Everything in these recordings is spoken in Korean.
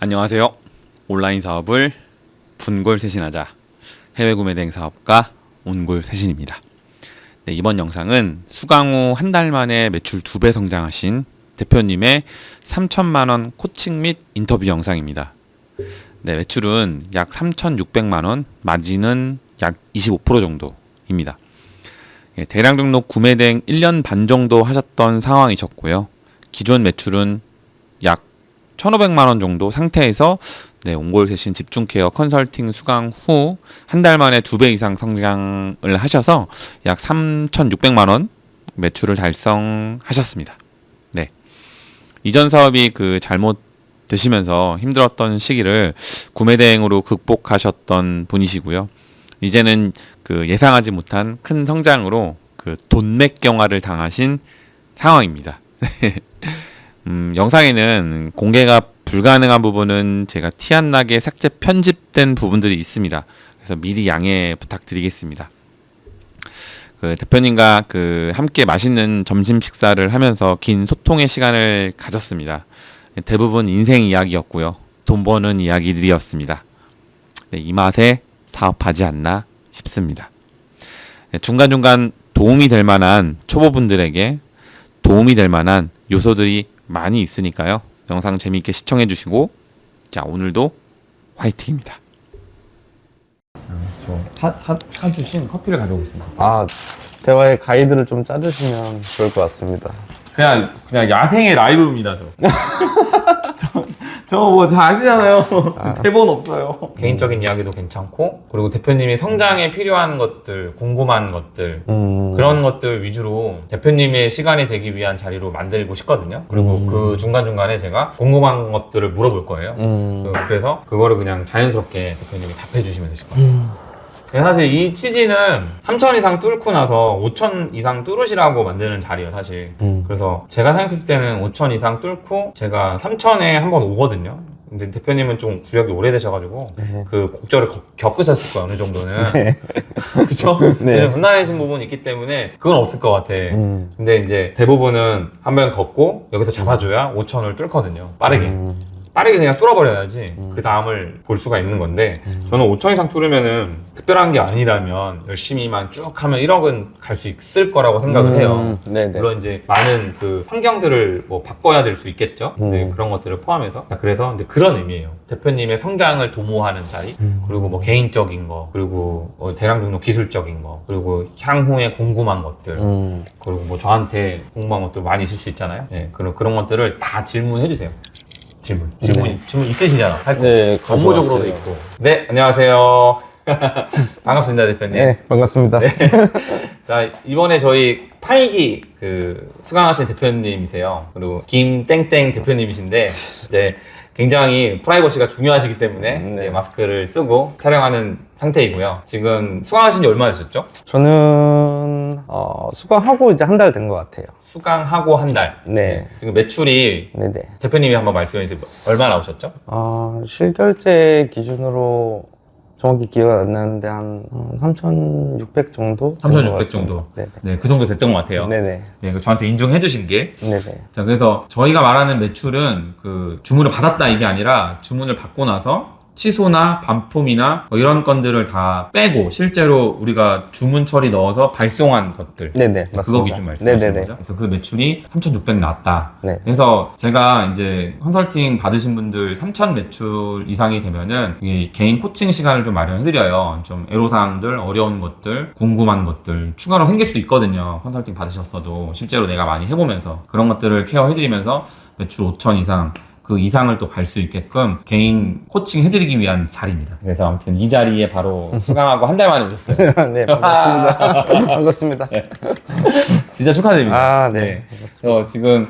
안녕하세요. 온라인 사업을 분골쇄신하자 해외 구매 대행 사업가 온골쇄신입니다. 네, 이번 영상은 수강 후 한 달 만에 매출 2배 성장하신 대표님의 3천만 원 코칭 및 인터뷰 영상입니다. 네, 매출은 약 3,600만 원, 마진은 약 25% 정도입니다. 예, 대량 등록 구매 대행 1년 반 정도 하셨던 상황이셨고요. 기존 매출은 약 1,500만 원 정도 상태에서 온골쇄신 집중케어 컨설팅 수강 후 한 달 만에 2배 이상 성장을 하셔서 약 3,600만 원 매출을 달성하셨습니다. 네. 이전 사업이 잘못 되시면서 힘들었던 시기를 구매 대행으로 극복하셨던 분이시고요. 이제는 예상하지 못한 큰 성장으로 돈맥경화를 당하신 상황입니다. 영상에는 공개가 불가능한 부분은 제가 티 안 나게 삭제 편집된 부분들이 있습니다. 그래서 미리 양해 부탁드리겠습니다. 대표님과 함께 맛있는 점심 식사를 하면서 긴 소통의 시간을 가졌습니다. 대부분 인생 이야기였고요. 돈 버는 이야기들이었습니다. 네, 이 맛에 사업하지 않나 싶습니다. 네, 중간중간 도움이 될 만한 초보분들에게 도움이 될 만한 요소들이 많이 있으니까요. 영상 재미있게 시청해 주시고, 자, 오늘도 화이팅입니다. 사주신 커피를 가져오겠습니다. 대화의 가이드를 좀 짜주시면 좋을 것 같습니다. 그냥 야생의 라이브입니다, 저 잘 아시잖아요. 대본 없어요. 개인적인 이야기도 괜찮고, 그리고 대표님이 성장에 필요한 것들, 궁금한 것들, 그런 것들 위주로 대표님의 시간이 되기 위한 자리로 만들고 싶거든요. 그리고 그 중간중간에 제가 궁금한 것들을 물어볼 거예요. 그래서 그거를 그냥 자연스럽게 대표님이 답해 주시면 되실 거예요. 사실 이 취지는 3,000 이상 뚫고 나서 5,000 이상 뚫으시라고 만드는 자리예요, 사실. 그래서 제가 생각했을 때는 5,000 이상 뚫고 제가 3,000에 한번 오거든요. 근데 대표님은 좀 구력이 오래되셔가지고 그 곡절을 겪으셨을 거예요, 어느 정도는. 네. 그쵸? 네. 분단해진 부분이 있기 때문에 그건 없을 것 같아. 근데 이제 대부분은 한 번 걷고 여기서 잡아줘야 5,000을 뚫거든요, 빠르게. 빠르게 그냥 뚫어버려야지 그 다음을 볼 수가 있는 건데, 저는 5,000 이상 뚫으면은 특별한 게 아니라면 열심히만 쭉 하면 1억은 갈 수 있을 거라고 생각을 해요. 네네. 물론 이제 많은 환경들을 바꿔야 될 수 있겠죠. 네, 그런 것들을 포함해서. 그래서 이제 그런 의미예요. 대표님의 성장을 도모하는 자리, 그리고 개인적인 거, 그리고 대량 등록 기술적인 거, 그리고 향후에 궁금한 것들, 그리고 저한테 궁금한 것들 많이 있을 수 있잖아요. 네, 그런 것들을 다 질문해 주세요. 질문 있으시잖아. 할 거. 네, 업무적으로도 있고. 네, 안녕하세요. 반갑습니다, 대표님. 네, 반갑습니다. 네. 자, 이번에 저희 팔기 수강하신 대표님이세요. 그리고 김땡땡 대표님이신데, 이제 굉장히 프라이버시가 중요하시기 때문에 이제 마스크를 쓰고 촬영하는 상태이고요. 지금 수강하신 지 얼마나 되셨죠? 저는 수강하고 이제 한 달 된 것 같아요. 수강하고 한 달. 네. 지금 매출이 네네. 대표님이 한번 말씀해 주세요. 얼마 나오셨죠? 실결제 기준으로 정확히 기억은 안 나는데 한 3,600 정도? 3,600 정도. 네네. 네, 그 정도 됐던 것 같아요. 네네. 네, 저한테 인정해 주신 게. 네네. 자, 그래서 저희가 말하는 매출은 주문을 받았다 이게 아니라 주문을 받고 나서 취소나 반품이나 이런 건들을 다 빼고 실제로 우리가 주문 처리 넣어서 발송한 것들. 네네, 그거 맞습니다. 기준 말씀하시는 네네네. 거죠? 그래서 그 매출이 3,600 나왔다. 네. 그래서 제가 이제 컨설팅 받으신 분들 3,000 매출 이상이 되면은 이 개인 코칭 시간을 좀 마련해드려요. 좀 애로사항들, 어려운 것들, 궁금한 것들 추가로 생길 수 있거든요. 컨설팅 받으셨어도 실제로 내가 많이 해보면서 그런 것들을 케어해드리면서 매출 5,000 이상 그 이상을 또 갈 수 있게끔 개인 코칭 해드리기 위한 자리입니다. 그래서 아무튼 이 자리에 바로 수강하고 한 달 만에 오셨어요. 네, 반갑습니다. 반갑습니다. 네. 진짜 축하드립니다. 네. 반갑습니다. 그래서 지금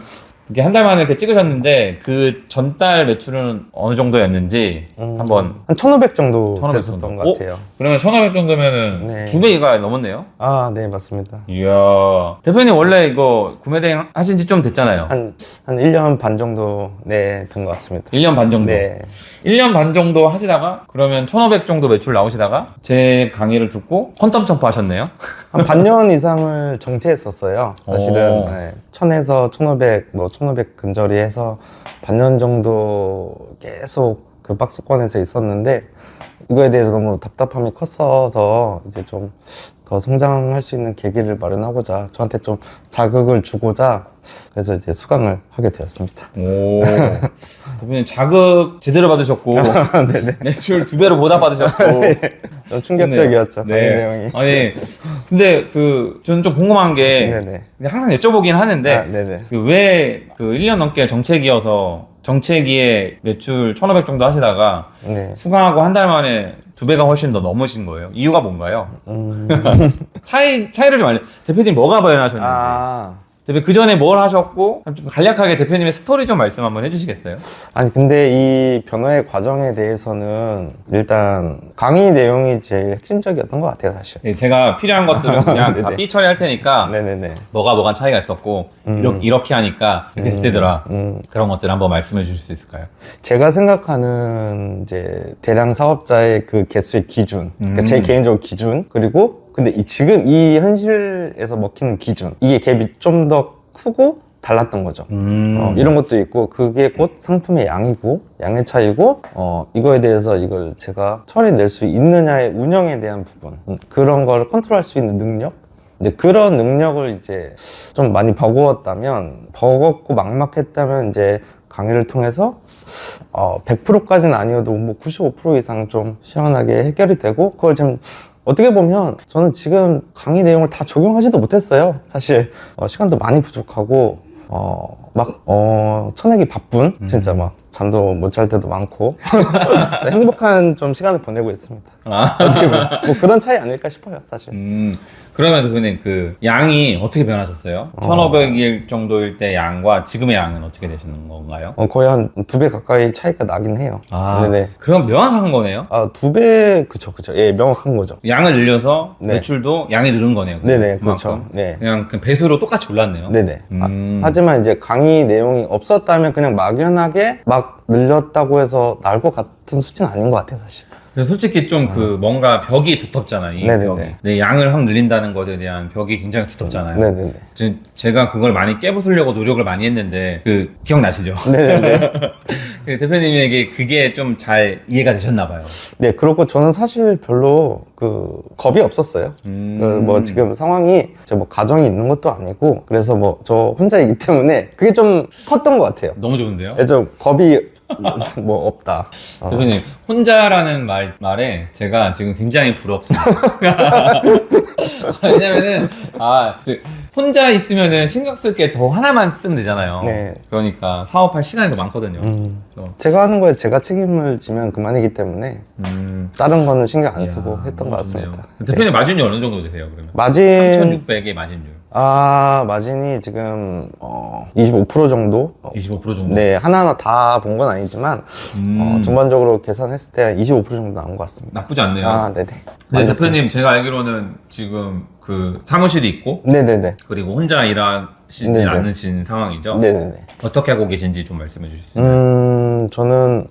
이게 한 달 만에 이렇게 찍으셨는데 그 전달 매출은 어느 정도였는지 한번 한 1,500 정도 1,500 됐었던 정도. 것 같아요. 그러면 1,500 정도면은 네. 2배가 넘었네요. 네, 맞습니다. 이야, 대표님 원래 이거 구매 대행 하신 지 좀 됐잖아요. 한 1년 반 정도, 된 것 같습니다. 1년 반 정도. 네. 1년 반 정도 하시다가 그러면 1,500 정도 매출 나오시다가 제 강의를 듣고 퀀텀 점프 하셨네요. 한 반년 이상을 정체했었어요. 사실은 오. 1,000에서 1,500, 1,500 근저리 해서 반년 정도 계속 그 박스권에서 있었는데 이거에 대해서 너무 답답함이 컸어서 이제 좀 더 성장할 수 있는 계기를 마련하고자 저한테 좀 자극을 주고자 그래서 이제 수강을 하게 되었습니다. 오. 대표님 자극 제대로 받으셨고 네네. 매출 2배로 보답받으셨고 좀 충격적이었죠. 강의 내용이. 아니 근데 저는 좀 궁금한 게 네네. 항상 여쭤보긴 하는데 네네. 왜 1년 넘게 정체기여서 정체기에 매출 1,500 정도 하시다가 네. 수강하고 한 달 만에 2배가 훨씬 더 넘으신 거예요. 이유가 뭔가요? 차이를 좀 대표님 뭐가 변하셨는지. 대표 그 전에 뭘 하셨고 좀 간략하게 대표님의 스토리 좀 말씀 한번 해주시겠어요? 아니 근데 이 변화의 과정에 대해서는 일단 강의 내용이 제일 핵심적이었던 것 같아요, 사실. 네, 제가 필요한 것들은 그냥 다 네네. 삐 처리할 테니까 네네네. 뭐가 차이가 있었고 이렇게 하니까 이렇게 됐더라. 그런 것들 한번 말씀해 주실 수 있을까요? 제가 생각하는 이제 대량 사업자의 그 개수의 기준, 그러니까 제 개인적으로 기준, 그리고 근데 지금 이 현실에서 먹히는 기준, 이게 갭이 좀 더 크고 달랐던 거죠. 이런 것도 있고, 그게 곧 상품의 양이고, 양의 차이고, 이거에 대해서 이걸 제가 처리낼 수 있느냐의 운영에 대한 부분, 그런 걸 컨트롤할 수 있는 능력? 근데 그런 능력을 이제 좀 많이 버거웠다면, 버겁고 막막했다면 이제 강의를 통해서 100%까지는 아니어도 뭐 95% 이상 좀 시원하게 해결이 되고, 그걸 지금 어떻게 보면 저는 지금 강의 내용을 다 적용하지도 못했어요. 사실 시간도 많이 부족하고 쳐내기 바쁜 진짜 막 잠도 못 잘 때도 많고 행복한 좀 시간을 보내고 있습니다. 어떻게 보면 뭐 그런 차이 아닐까 싶어요, 사실. 그러면 대표님 그 양이 어떻게 변하셨어요? 1,500일 정도일 때 양과 지금의 양은 어떻게 되시는 건가요? 거의 한 2배 가까이 차이가 나긴 해요. 네네. 그럼 명확한 거네요? 2배, 그쵸. 예, 명확한 거죠. 양을 늘려서 네. 매출도 양이 늘은 거네요. 네네, 그만큼. 그렇죠. 네. 그냥 배수로 똑같이 올랐네요. 네네. 하지만 이제 강의 내용이 없었다면 그냥 막연하게 막 늘렸다고 해서 나올 것 같은 수치는 아닌 것 같아요, 사실. 그래서 솔직히 좀 뭔가 벽이 두텁잖아요. 이 네네네. 벽이. 네, 양을 확 늘린다는 것에 대한 벽이 굉장히 두텁잖아요. 네네네. 제가 그걸 많이 깨부수려고 노력을 많이 했는데 기억나시죠? 네네네. 그 대표님에게 그게 좀 잘 이해가 되셨나 봐요. 네, 그렇고 저는 사실 별로 겁이 없었어요. 뭐 지금 상황이 저 뭐 가정이 있는 것도 아니고 그래서 뭐 저 혼자이기 때문에 그게 좀 컸던 것 같아요. 너무 좋은데요? 네, 좀 겁이 뭐 없다. 대표님 혼자라는 말에 제가 지금 굉장히 부럽습니다. 왜냐면은 혼자 있으면은 신경 쓸 게 저 하나만 쓰면 되잖아요. 네. 그러니까 사업할 시간이 더 많거든요. 제가 하는 거에 제가 책임을 지면 그만이기 때문에 다른 거는 신경 안 쓰고 했던 것 같습니다. 대표님 마진율 어느 정도 되세요? 그러면 마진 3,600의 마진율. 마진이 지금 25% 정도? 25% 정도? 네, 하나하나 다 본 건 아니지만 전반적으로 계산했을 때 한 25% 정도 나온 것 같습니다. 나쁘지 않네요. 네네. 근데 대표님 제가 알기로는 지금 그 사무실이 있고 네네네. 그리고 혼자 일하시지 네네. 않으신 상황이죠? 네네네. 어떻게 하고 계신지 좀 말씀해 주실 수 있나요? 저는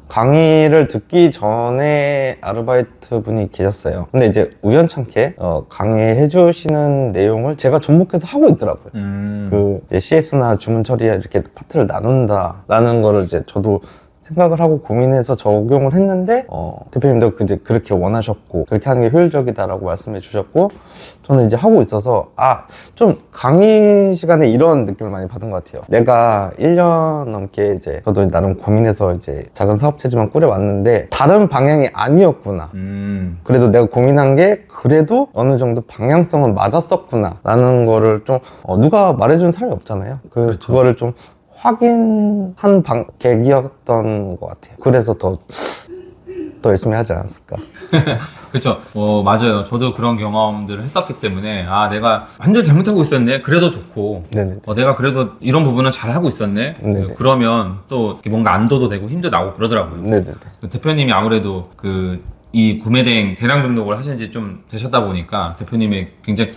강의를 듣기 전에 아르바이트 분이 계셨어요. 근데 이제 우연찮게 강의해 주시는 내용을 제가 접목해서 하고 있더라고요. 이제 CS나 주문 처리에 이렇게 파트를 나눈다라는 거를 이제 저도 생각을 하고 고민해서 적용을 했는데 대표님도 이제 그렇게 원하셨고 그렇게 하는 게 효율적이다라고 말씀해 주셨고 저는 이제 하고 있어서 좀 강의 시간에 이런 느낌을 많이 받은 것 같아요. 내가 1년 넘게 이제 저도 나름 고민해서 이제 작은 사업체지만 꾸려왔는데 다른 방향이 아니었구나. 그래도 내가 고민한 게 그래도 어느 정도 방향성은 맞았었구나 라는 거를 좀 누가 말해주는 사람이 없잖아요. 그거를 좀 확인한 계기였던 것 같아요. 그래서 더 열심히 하지 않았을까. 그렇죠. 맞아요. 저도 그런 경험들을 했었기 때문에 내가 완전 잘못하고 있었네. 그래도 좋고 네네. 내가 그래도 이런 부분은 잘하고 있었네. 네네. 그러면 또 뭔가 안도도 되고 힘도 나고 그러더라고요. 네네. 대표님이 아무래도 이 구매대행 대량 등록을 하신 지 좀 되셨다 보니까 대표님의 굉장히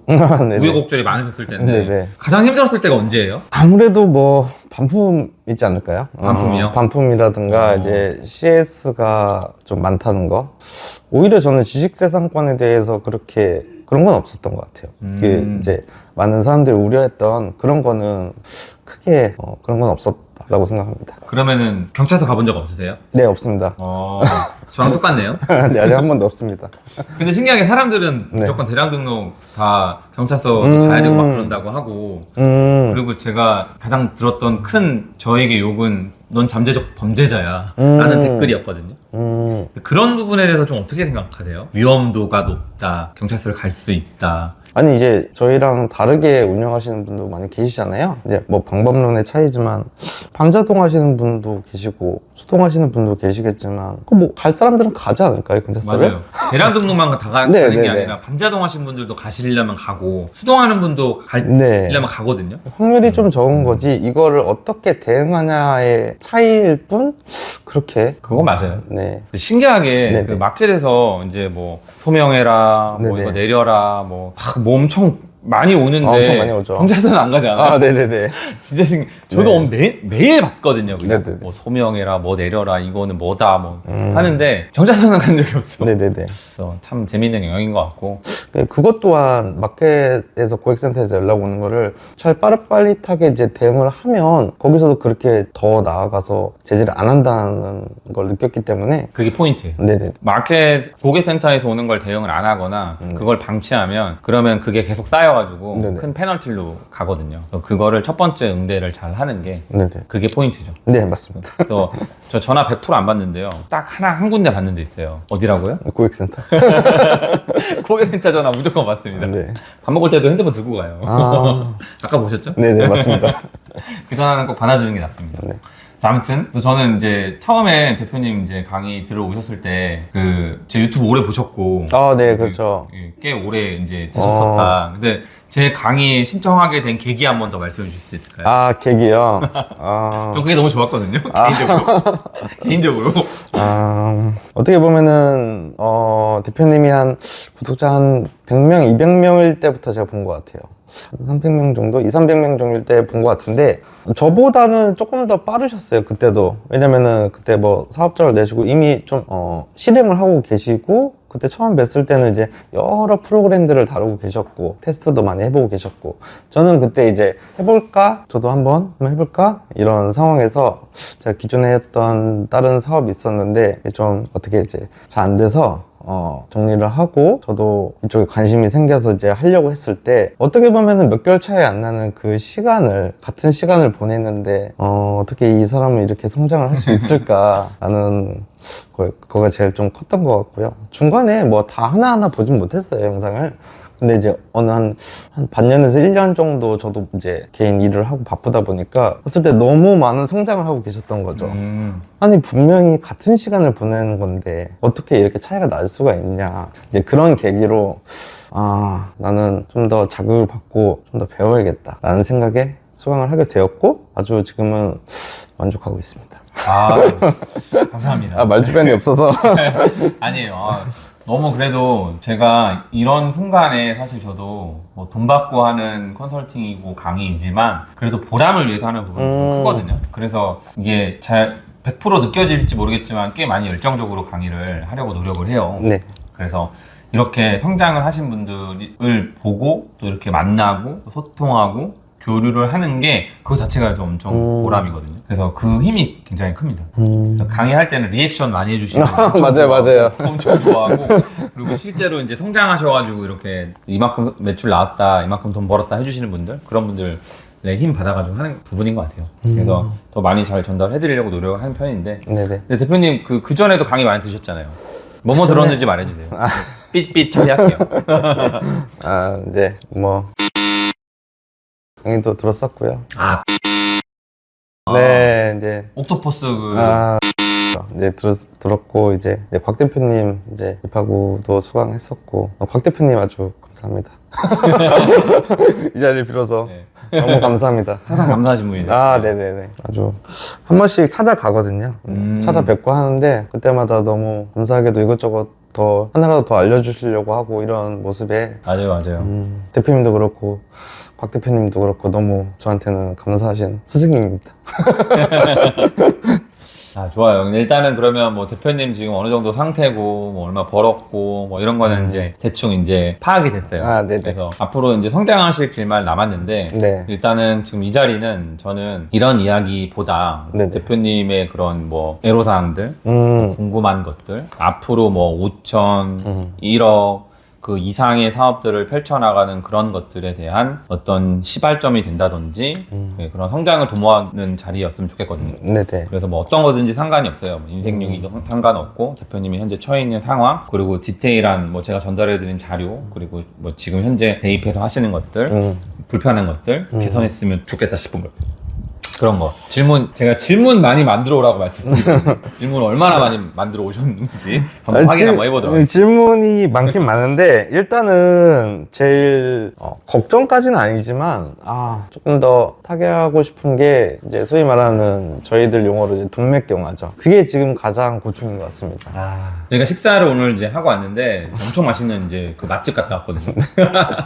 우여곡절이 많으셨을 텐데 네네. 가장 힘들었을 때가 언제예요? 아무래도 뭐 반품이지 않을까요? 반품이요? 반품이라든가 이제 CS가 좀 많다는 거. 오히려 저는 지식재산권에 대해서 그런 건 없었던 것 같아요. 이제 많은 사람들이 우려했던 그런 거는 크게 그런 건 없었다. 있다라고 생각합니다. 그러면은 경찰서 가본 적 없으세요? 네, 없습니다. 저랑 똑같네요. 네, 아직 한 번도 없습니다. 근데 신기하게 사람들은 네. 무조건 대량 등록 다 경찰서도 가야 되고 막 그런다고 하고 그리고 제가 가장 들었던 큰 저에게 욕은 넌 잠재적 범죄자야 라는 댓글이었거든요. 그런 부분에 대해서 좀 어떻게 생각하세요? 위험도가 높다, 경찰서를 갈 수 있다. 아니 이제 저희랑 다르게 운영하시는 분도 많이 계시잖아요. 이제 뭐 방법론의 차이지만 방자동 하시는 분도 계시고 수동하시는 분도 계시겠지만 뭐 갈 사람들은 가지 않을까요, 경찰서를? 맞아요. 대량 등록만 다 가는 네, 게 네, 아니라 반자동 하신 분들도 가시려면 가고 수동하는 분도 가려면 네. 가거든요. 확률이 좀 적은 거지 이거를 어떻게 대응하냐의 차이일 뿐 그렇게 그건 맞아요. 네. 신기하게 네네. 그 마켓에서 이제 뭐 소명해라, 뭐 네네. 이거 내려라, 뭐 엄청 많이 오는데 엄청 많이 오죠. 경찰서는 안 가지 않아요? 아, 네네네. 진짜 저도 매일 봤거든요. 그냥 네네네. 뭐 소명해라, 뭐 내려라, 이거는 뭐다, 뭐 하는데 경찰서는 간 적이 없어. 네네네. 그래서 참 재밌는 영역인 것 같고. 그것 또한 마켓에서 고객센터에서 연락 오는 거를 잘 빠릿빠릿하게 이제 대응을 하면 거기서도 그렇게 더 나아가서 제재를 안 한다는 걸 느꼈기 때문에 그게 포인트예요. 네네. 마켓 고객센터에서 오는 걸 대응을 안 하거나 그걸 방치하면 그러면 그게 계속 쌓여가지고 네네. 큰 페널티로 가거든요. 그래서 그거를 첫 번째 응대를 잘 하는 게 네네. 그게 포인트죠. 네, 맞습니다. 그래서 저 전화 100%안 받는데요. 딱 한 군데 받는 데 있어요. 어디라고요? 고객센터. 고객센터 전화 무조건 받습니다. 네. 밥 먹을 때도 핸드폰 들고 가요. 아, 아까 보셨죠? 네네, 맞습니다. 그 전화는 꼭 받아주는 게 낫습니다. 네. 자, 아무튼 저는 이제 처음에 대표님 이제 강의 들어오셨을 때 그 제 유튜브 오래 보셨고 아, 네, 그렇죠. 꽤 오래 이제 되셨었다. 근데 제 강의 신청하게 된 계기 한 번 더 말씀해 주실 수 있을까요? 아, 계기요. 아, 저 그게 너무 좋았거든요. 개인적으로. 개인적으로. 어떻게 보면은, 대표님이 한 구독자 한 100명, 200명일 때부터 제가 본 것 같아요. 한 300명 정도? 300명 정도일 때 본 것 같은데, 저보다는 조금 더 빠르셨어요, 그때도. 왜냐면은 그때 뭐 사업자를 내시고 이미 좀, 실행을 하고 계시고, 그때 처음 뵀을 때는 이제 여러 프로그램들을 다루고 계셨고 테스트도 많이 해보고 계셨고 저는 그때 이제 해볼까? 저도 한번 해볼까? 이런 상황에서 제가 기존에 했던 다른 사업이 있었는데 좀 어떻게 이제 잘 안 돼서 정리를 하고 저도 이쪽에 관심이 생겨서 이제 하려고 했을 때 어떻게 보면은 몇 개월 차이 안 나는 그 시간을 같은 시간을 보냈는데 어떻게 이 사람은 이렇게 성장을 할 수 있을까라는 그거가 제일 좀 컸던 것 같고요. 중간에 뭐 다 하나하나 보진 못했어요, 영상을. 근데 이제 어느 한 반년에서 1년 정도 저도 이제 개인 일을 하고 바쁘다 보니까 그랬을 때 너무 많은 성장을 하고 계셨던 거죠. 아니 분명히 같은 시간을 보내는 건데 어떻게 이렇게 차이가 날 수가 있냐. 이제 그런 계기로 나는 좀 더 자극을 받고 좀 더 배워야겠다 라는 생각에 수강을 하게 되었고 아주 지금은 만족하고 있습니다. 감사합니다. 말주변이 없어서 아니에요. 너무 그래도 제가 이런 순간에 사실 저도 뭐 돈 받고 하는 컨설팅이고 강의이지만 그래도 보람을 위해서 하는 부분이 좀 크거든요. 그래서 이게 잘 100% 느껴질지 모르겠지만 꽤 많이 열정적으로 강의를 하려고 노력을 해요. 네. 그래서 이렇게 성장을 하신 분들을 보고 또 이렇게 만나고 또 소통하고 교류를 하는 게 그거 자체가 좀 엄청 보람이거든요. 그래서 그 힘이 굉장히 큽니다. 그래서 강의할 때는 리액션 많이 해주시는 분 맞아요. 엄청 좋아하고 그리고 실제로 이제 성장하셔가지고 이렇게 이만큼 매출 나왔다, 이만큼 돈 벌었다 해주시는 분들 그런 분들 힘 받아가지고 하는 부분인 것 같아요. 그래서 더 많이 잘 전달해드리려고 노력을 하는 편인데. 네네. 근데 대표님 그 전에도 강의 많이 드셨잖아요. 뭐뭐 들었는지 말해주세요. 삐삐 처리할게요. 이제 뭐 강의도 들었었고요. 네, 이제 옥토퍼스 이제 들었고 이제 곽 대표님 이제 입하고도 수강했었고 곽 대표님 아주 감사합니다. 이 자리를 빌어서 네. 너무 감사합니다. 항상 감사하신 분이에요. 네네네. 아주 한 번씩 찾아가거든요. 찾아뵙고 하는데 그때마다 너무 감사하게도 이것저것 더 하나라도 더 알려주시려고 하고 이런 모습에 맞아요. 대표님도 그렇고 곽 대표님도 그렇고 너무 저한테는 감사하신 스승님입니다. 좋아요. 근데 일단은 그러면 뭐 대표님 지금 어느 정도 상태고, 뭐 얼마 벌었고, 뭐 이런 거는 이제 대충 이제 파악이 됐어요. 아, 네네. 그래서 앞으로 이제 성장하실 길만 남았는데, 네. 일단은 지금 이 자리는 저는 이런 이야기보다 네네. 대표님의 그런 뭐 애로사항들, 음, 궁금한 것들, 앞으로 뭐 5천, 1억, 그 이상의 사업들을 펼쳐나가는 그런 것들에 대한 어떤 시발점이 된다든지 네, 그런 성장을 도모하는 자리였으면 좋겠거든요. 네네. 그래서 뭐 어떤 거든지 상관이 없어요. 뭐 인생용이도 상관없고 대표님이 현재 처해 있는 상황 그리고 디테일한 뭐 제가 전달해드린 자료 그리고 뭐 지금 현재 대입해서 하시는 것들 불편한 것들 개선했으면 좋겠다 싶은 것들 그런 거 제가 질문 많이 만들어 오라고 말씀드렸는데 질문 얼마나 많이 만들어 오셨는지 한번 확인 한번 해보도록 하겠습니다. 질문이 많긴 많은데 일단은 제일 걱정까지는 아니지만 조금 더 타개하고 싶은 게 이제 소위 말하는 저희들 용어로 이제 동맥경화죠. 그게 지금 가장 고충인 것 같습니다. 저희가 식사를 오늘 이제 하고 왔는데 엄청 맛있는 이제 그 맛집 갔다 왔거든요.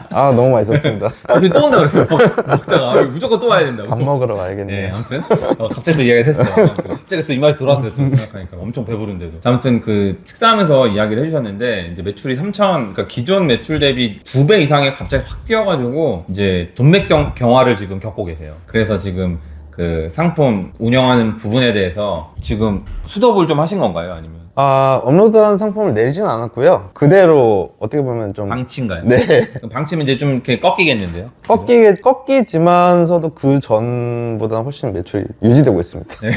너무 맛있었습니다. 우리 또 온다 그랬어요. 먹다가 무조건 또 와야 된다고. 밥 먹으러 와야겠네요. 네, 아무튼 갑자기 또 이야기가 됐어요. 갑자기 또 입맛이 돌아왔어요. 또 생각하니까 엄청 배부른데도. 아무튼 그 식사하면서 이야기를 해주셨는데 이제 매출이 3천, 그러니까 기존 매출 대비 2배 이상에 갑자기 확 뛰어가지고 이제 돈맥 경화를 지금 겪고 계세요. 그래서 지금 그 상품 운영하는 부분에 대해서 지금 수dob을 좀 하신 건가요? 아니면 업로드한 상품을 내리진 않았고요. 그대로 어떻게 보면 좀 방치인가요? 네. 그럼 방치면 이제 좀 이렇게 꺾이겠는데요? 꺾이지만서도 그 전보다는 훨씬 매출이 유지되고 있습니다. 네.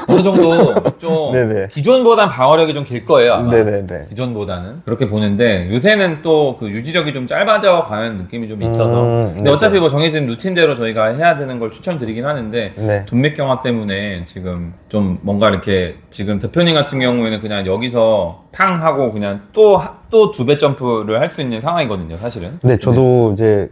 어느 정도 좀 네네. 기존보단 방어력이 좀 길 거예요. 아마. 네네네. 기존보다는 그렇게 보는데 요새는 또 그 유지력이 좀 짧아져 가는 느낌이 좀 있어서 근데 네네. 어차피 뭐 정해진 루틴대로 저희가 해야 되는 걸 추천드리긴 하는데 네. 돈맥경화 때문에 지금 좀 뭔가 이렇게 지금 대표님 같은 경우에는 그냥 여기서 팡 하고 그냥 또 2배 점프를 할 수 있는 상황이거든요, 사실은. 네, 저도 이제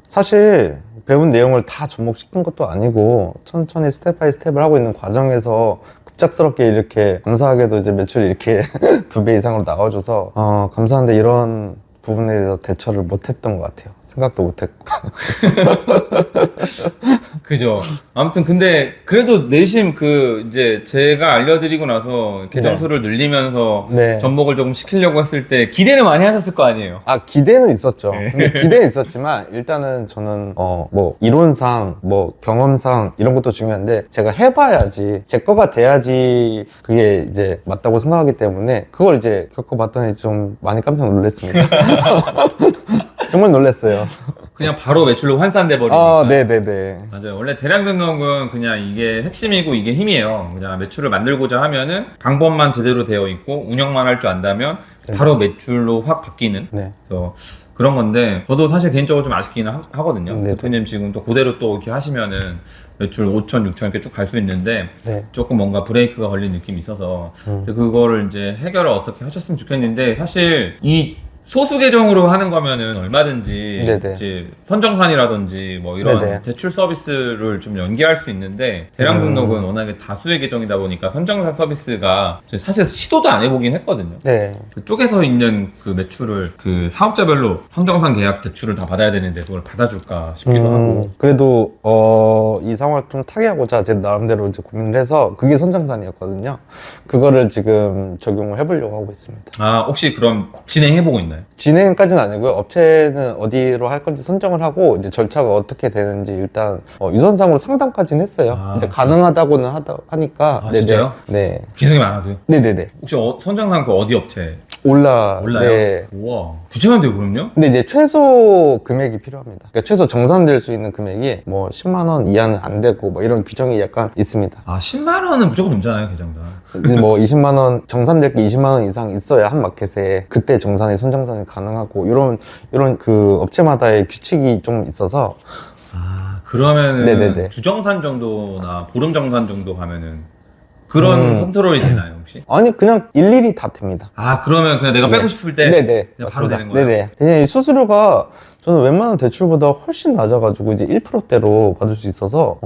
사실 배운 내용을 다 접목시킨 것도 아니고 천천히 스텝 바이 스텝을 하고 있는 과정에서 급작스럽게 이렇게 감사하게도 이제 매출이 이렇게 2배 이상으로 나와줘서 감사한데 이런 부분에 대해서 대처를 못했던 것 같아요. 생각도 못했고. 그죠. 아무튼 근데 그래도 내심 그 이제 제가 알려드리고 나서 계정수를 늘리면서 네. 접목을 조금 시키려고 했을 때 기대는 많이 하셨을 거 아니에요. 기대는 있었죠. 네. 근데 기대는 있었지만 일단은 저는 뭐 이론상 뭐 경험상 이런 것도 중요한데 제가 해봐야지 제 거가 돼야지 그게 이제 맞다고 생각하기 때문에 그걸 이제 겪어봤더니 좀 많이 깜짝 놀랐습니다. 정말 놀랐어요. 그냥 바로 매출로 환산돼 버리니까. 네네네. 맞아요. 원래 대량 등록은 그냥 이게 핵심이고 이게 힘이에요. 그냥 매출을 만들고자 하면은 방법만 제대로 되어 있고 운영만 할 줄 안다면 바로 매출로 확 바뀌는. 네. 그래서 그런 건데 저도 사실 개인적으로 좀 아쉽기는 하거든요. 네네. 대표님 지금 또 그대로 또 이렇게 하시면은 매출 5천, 6천 이렇게 쭉 갈 수 있는데 네. 조금 뭔가 브레이크가 걸린 느낌이 있어서 근데 그거를 이제 해결을 어떻게 하셨으면 좋겠는데 사실 이 소수 계정으로 하는 거면은 얼마든지 네네. 이제 선정산이라든지 뭐 이런 네네. 대출 서비스를 좀 연계할 수 있는데 대량 등록은 워낙에 다수의 계정이다 보니까 선정산 서비스가 사실 시도도 안 해보긴 했거든요. 네. 그쪽에서 있는 그 매출을 그 사업자별로 선정산 계약 대출을 다 받아야 되는데 그걸 받아줄까 싶기도 하고 그래도 이 상황을 좀 타개하고자 제 나름대로 이제 고민을 해서 그게 선정산이었거든요. 그거를 지금 적용을 해보려고 하고 있습니다. 혹시 그럼 진행해보고 있나요? 진행까지는 아니고요. 업체는 어디로 할 건지 선정을 하고 이제 절차가 어떻게 되는지 일단 유선상으로 상담까지는 했어요. 이제 가능하다고는 하니까. 네네. 진짜요? 네. 기성이 많아도요? 네네네. 혹시 선정산 그 어디 업체? 올라요? 네. 우와. 괜찮은데요, 그럼요? 근데 이제 최소 금액이 필요합니다. 그러니까 최소 정산될 수 있는 금액이 뭐 10만 원 이하는 안 되고 뭐 이런 규정이 약간 있습니다. 10만 원은 무조건 넘잖아요, 계정당. 뭐 20만 원 정산될 게 20만 원 이상 있어야 한 마켓에 그때 정산이 선정산이 가능하고 이런 그 업체마다의 규칙이 좀 있어서 그러면은 네네네. 주정산 정도나 보름정산 정도 가면은 그런 컨트롤이 되나요, 혹시? 아니 그냥 일일이 다 됩니다. 그러면 그냥 내가 빼고 싶을 때 네네 그냥 바로 맞습니다. 되는 거예요? 네네. 대신 이 수수료가 저는 웬만한 대출보다 훨씬 낮아가지고 이제 1%대로 받을 수 있어서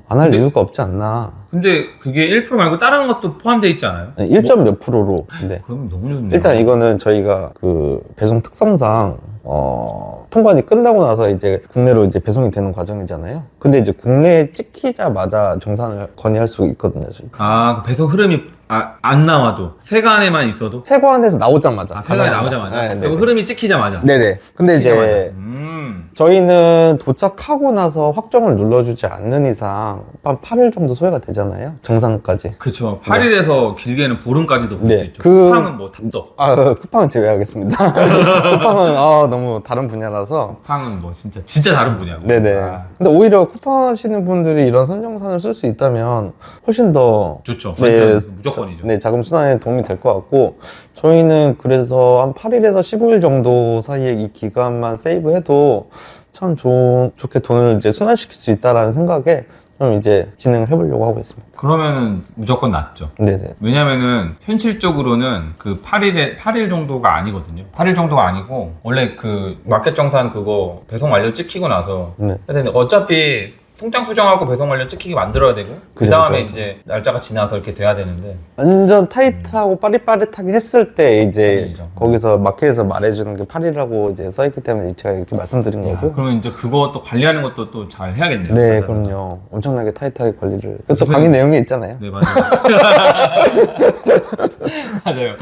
안 할 이유가 없지 않나. 근데 그게 1% 말고 다른 것도 포함되어 있지 않아요? 1점 몇 프로로. 네. 그러면 너무 좋네요. 일단 이거는 저희가 그 배송 특성상 통관이 끝나고 나서 이제 국내로 이제 배송이 되는 과정이잖아요. 근데 이제 국내에 찍히자마자 정산을 건의할 수 있거든요. 저희. 그 배송 흐름이 안 나와도 세간에만 있어도 세관에서 나오자마자. 세간에 나오자마자 네, 네, 그리고 네. 흐름이 찍히자마자 네네. 근데 이제 저희는 도착하고 나서 확정을 눌러주지 않는 이상 한 8일 정도 소요가 되잖아요. 정상까지. 그쵸. 8일에서 길게는 보름까지도 볼 수 네. 있죠. 그- 쿠팡은 뭐 답도. 쿠팡은 제외하겠습니다. 쿠팡은 너무 다른 분야라서. 쿠팡은 뭐 진짜 다른 분야고. 네네. 아, 근데 오히려 쿠팡 하시는 분들이 이런 선정산을 쓸 수 있다면 훨씬 더 좋죠. 네, 완전 무조건이죠. 네, 자금 순환에 도움이 될 것 같고, 저희는 그래서 한 8일에서 15일 정도 사이에 이 기간만 세이브해도 참 좋게 돈을 이제 순환시킬 수 있다라는 생각에 좀 이제 진행을 해보려고 하고 있습니다. 그러면은 무조건 낫죠. 네네. 왜냐면은 현실적으로는 그 8일 정도가 아니거든요. 8일 정도가 아니고 원래 그 마켓 정산 그거 배송 완료 찍히고 나서 네. 근데 어차피 통장 수정하고 배송 완료 찍히게 만들어야 되고 그 그죠, 다음에 그죠. 이제 날짜가 지나서 이렇게 돼야 되는데 완전 타이트하고 빠릿빠릿하게 했을 때 이제 8일이죠. 거기서 마켓에서 말해주는 게 8이라고 이제 써있기 때문에 제가 이렇게 말씀드린 야, 거고. 그러면 이제 그것도 관리하는 것도 또 잘 해야겠네요. 네, 맞아요. 그럼요. 엄청나게 타이트하게 관리를. 또 선생님. 강의 내용에 있잖아요. 네, 맞아요. 맞아요.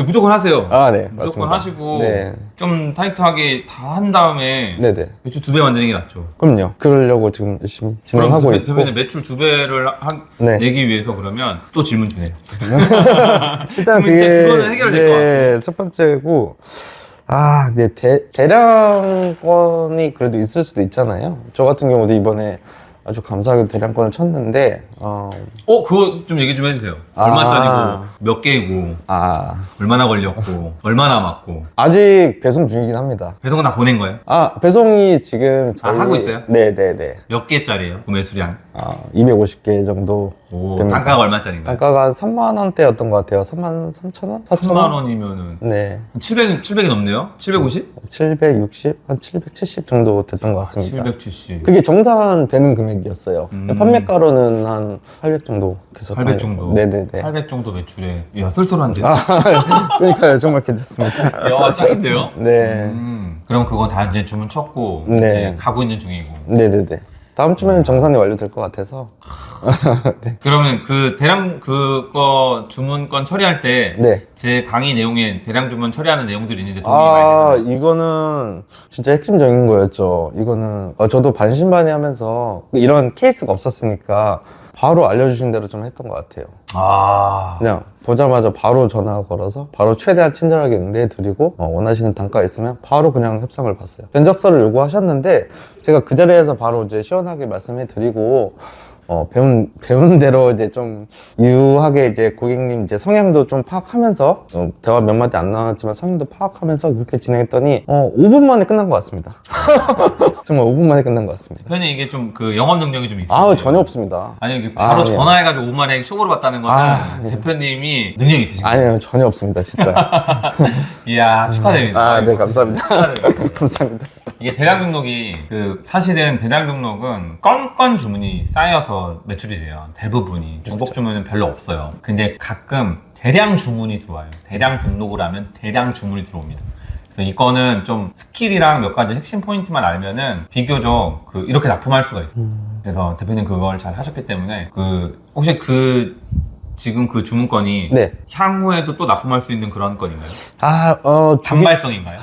무조건 하세요. 아, 네. 무조건 맞습니다. 하시고 네. 좀 타이트하게 다 한 다음에 네네. 매출 2배 만드는 게 낫죠. 그럼요. 그러려고 지금 열심히 진행하고 있고. 대표님 매출 2배를 네. 내기 위해서 그러면 또 질문 주세요. 일단 근데 그거는 해결될 것 같아요. 첫 번째고, 네, 대량권이 그래도 있을 수도 있잖아요. 저 같은 경우도 이번에 아주 감사하게도 대량권을 쳤는데, 그거 좀 얘기 좀 해주세요. 얼마짜리고, 몇 개이고, 얼마나 걸렸고, 얼마 남았고. 아직 배송 중이긴 합니다. 배송은 다 보낸 거예요? 배송이 지금 저희 하고 있어요? 네네네. 몇 개짜리예요? 구매 수량? 250개 정도 오, 됩니다. 단가가 얼마짜리인가요? 단가가 한 3만 원대였던 것 같아요. 3만 3천 원? 4천 3만 원? 원이면은 네. 700이 넘네요? 750? 760? 한 770 정도 됐던 것 같습니다. 770. 그게 정산되는 금액이었어요. 음. 판매가로는 한 800 정도 됐었던 800 정도? 네네네. 800 정도 매출에. 이야, 쏠쏠한데요? 그러니까요. 정말 괜찮습니다. 야, 짱인데요? 네. 그럼 그거 다 이제 주문 쳤고, 네. 이제 가고 있는 중이고. 네네네. 다음 주면 정산이 완료될 것 같아서. 그러면 그 대량 그거 주문건 처리할 때 네. 제 강의 내용에 대량 주문 처리하는 내용들이 있는데 도움이 많이 되나요? 이거는 진짜 핵심적인 거였죠. 이거는 저도 반신반의하면서 이런 케이스가 없었으니까 바로 알려주신 대로 좀 했던 것 같아요. 그냥 보자마자 바로 전화 걸어서 바로 최대한 친절하게 응대해드리고 원하시는 단가 있으면 바로 그냥 협상을 봤어요. 견적서를 요구하셨는데 제가 그 자리에서 바로 이제 시원하게 말씀해드리고 배운 대로 이제 좀 유하게 이제 고객님 이제 성향도 좀 파악하면서 대화 몇 마디 안 나왔지만 성향도 파악하면서 그렇게 진행했더니 5분 만에 끝난 것 같습니다. 정말 5분 만에 끝난 것 같습니다. 대표님 이게 좀 그 영업 능력이 좀 있으세요? 전혀 없습니다. 아니 이게 바로 아니요. 전화해가지고 5분 만에 쇼보를 봤다는 거는 아니요. 대표님이 능력이 있으시고 아니요, 전혀 없습니다, 진짜. 이야 축하드립니다. 네, 감사합니다. 축하드립니다. 감사합니다. 이게 대량 등록이 사실은 대량 등록은 건건 주문이 쌓여서 매출이 돼요. 대부분이 중복 주문은 별로 없어요. 근데 가끔 대량 주문이 들어와요. 대량 등록을 하면 대량 주문이 들어옵니다. 그래서 이거는 좀 스킬이랑 몇 가지 핵심 포인트만 알면은 비교적 이렇게 납품할 수가 있어요. 그래서 대표님 그걸 잘 하셨기 때문에 혹시 지금 그 주문건이 네. 향후에도 또 납품할 수 있는 그런 건인가요? 주기적인 단발성인가요?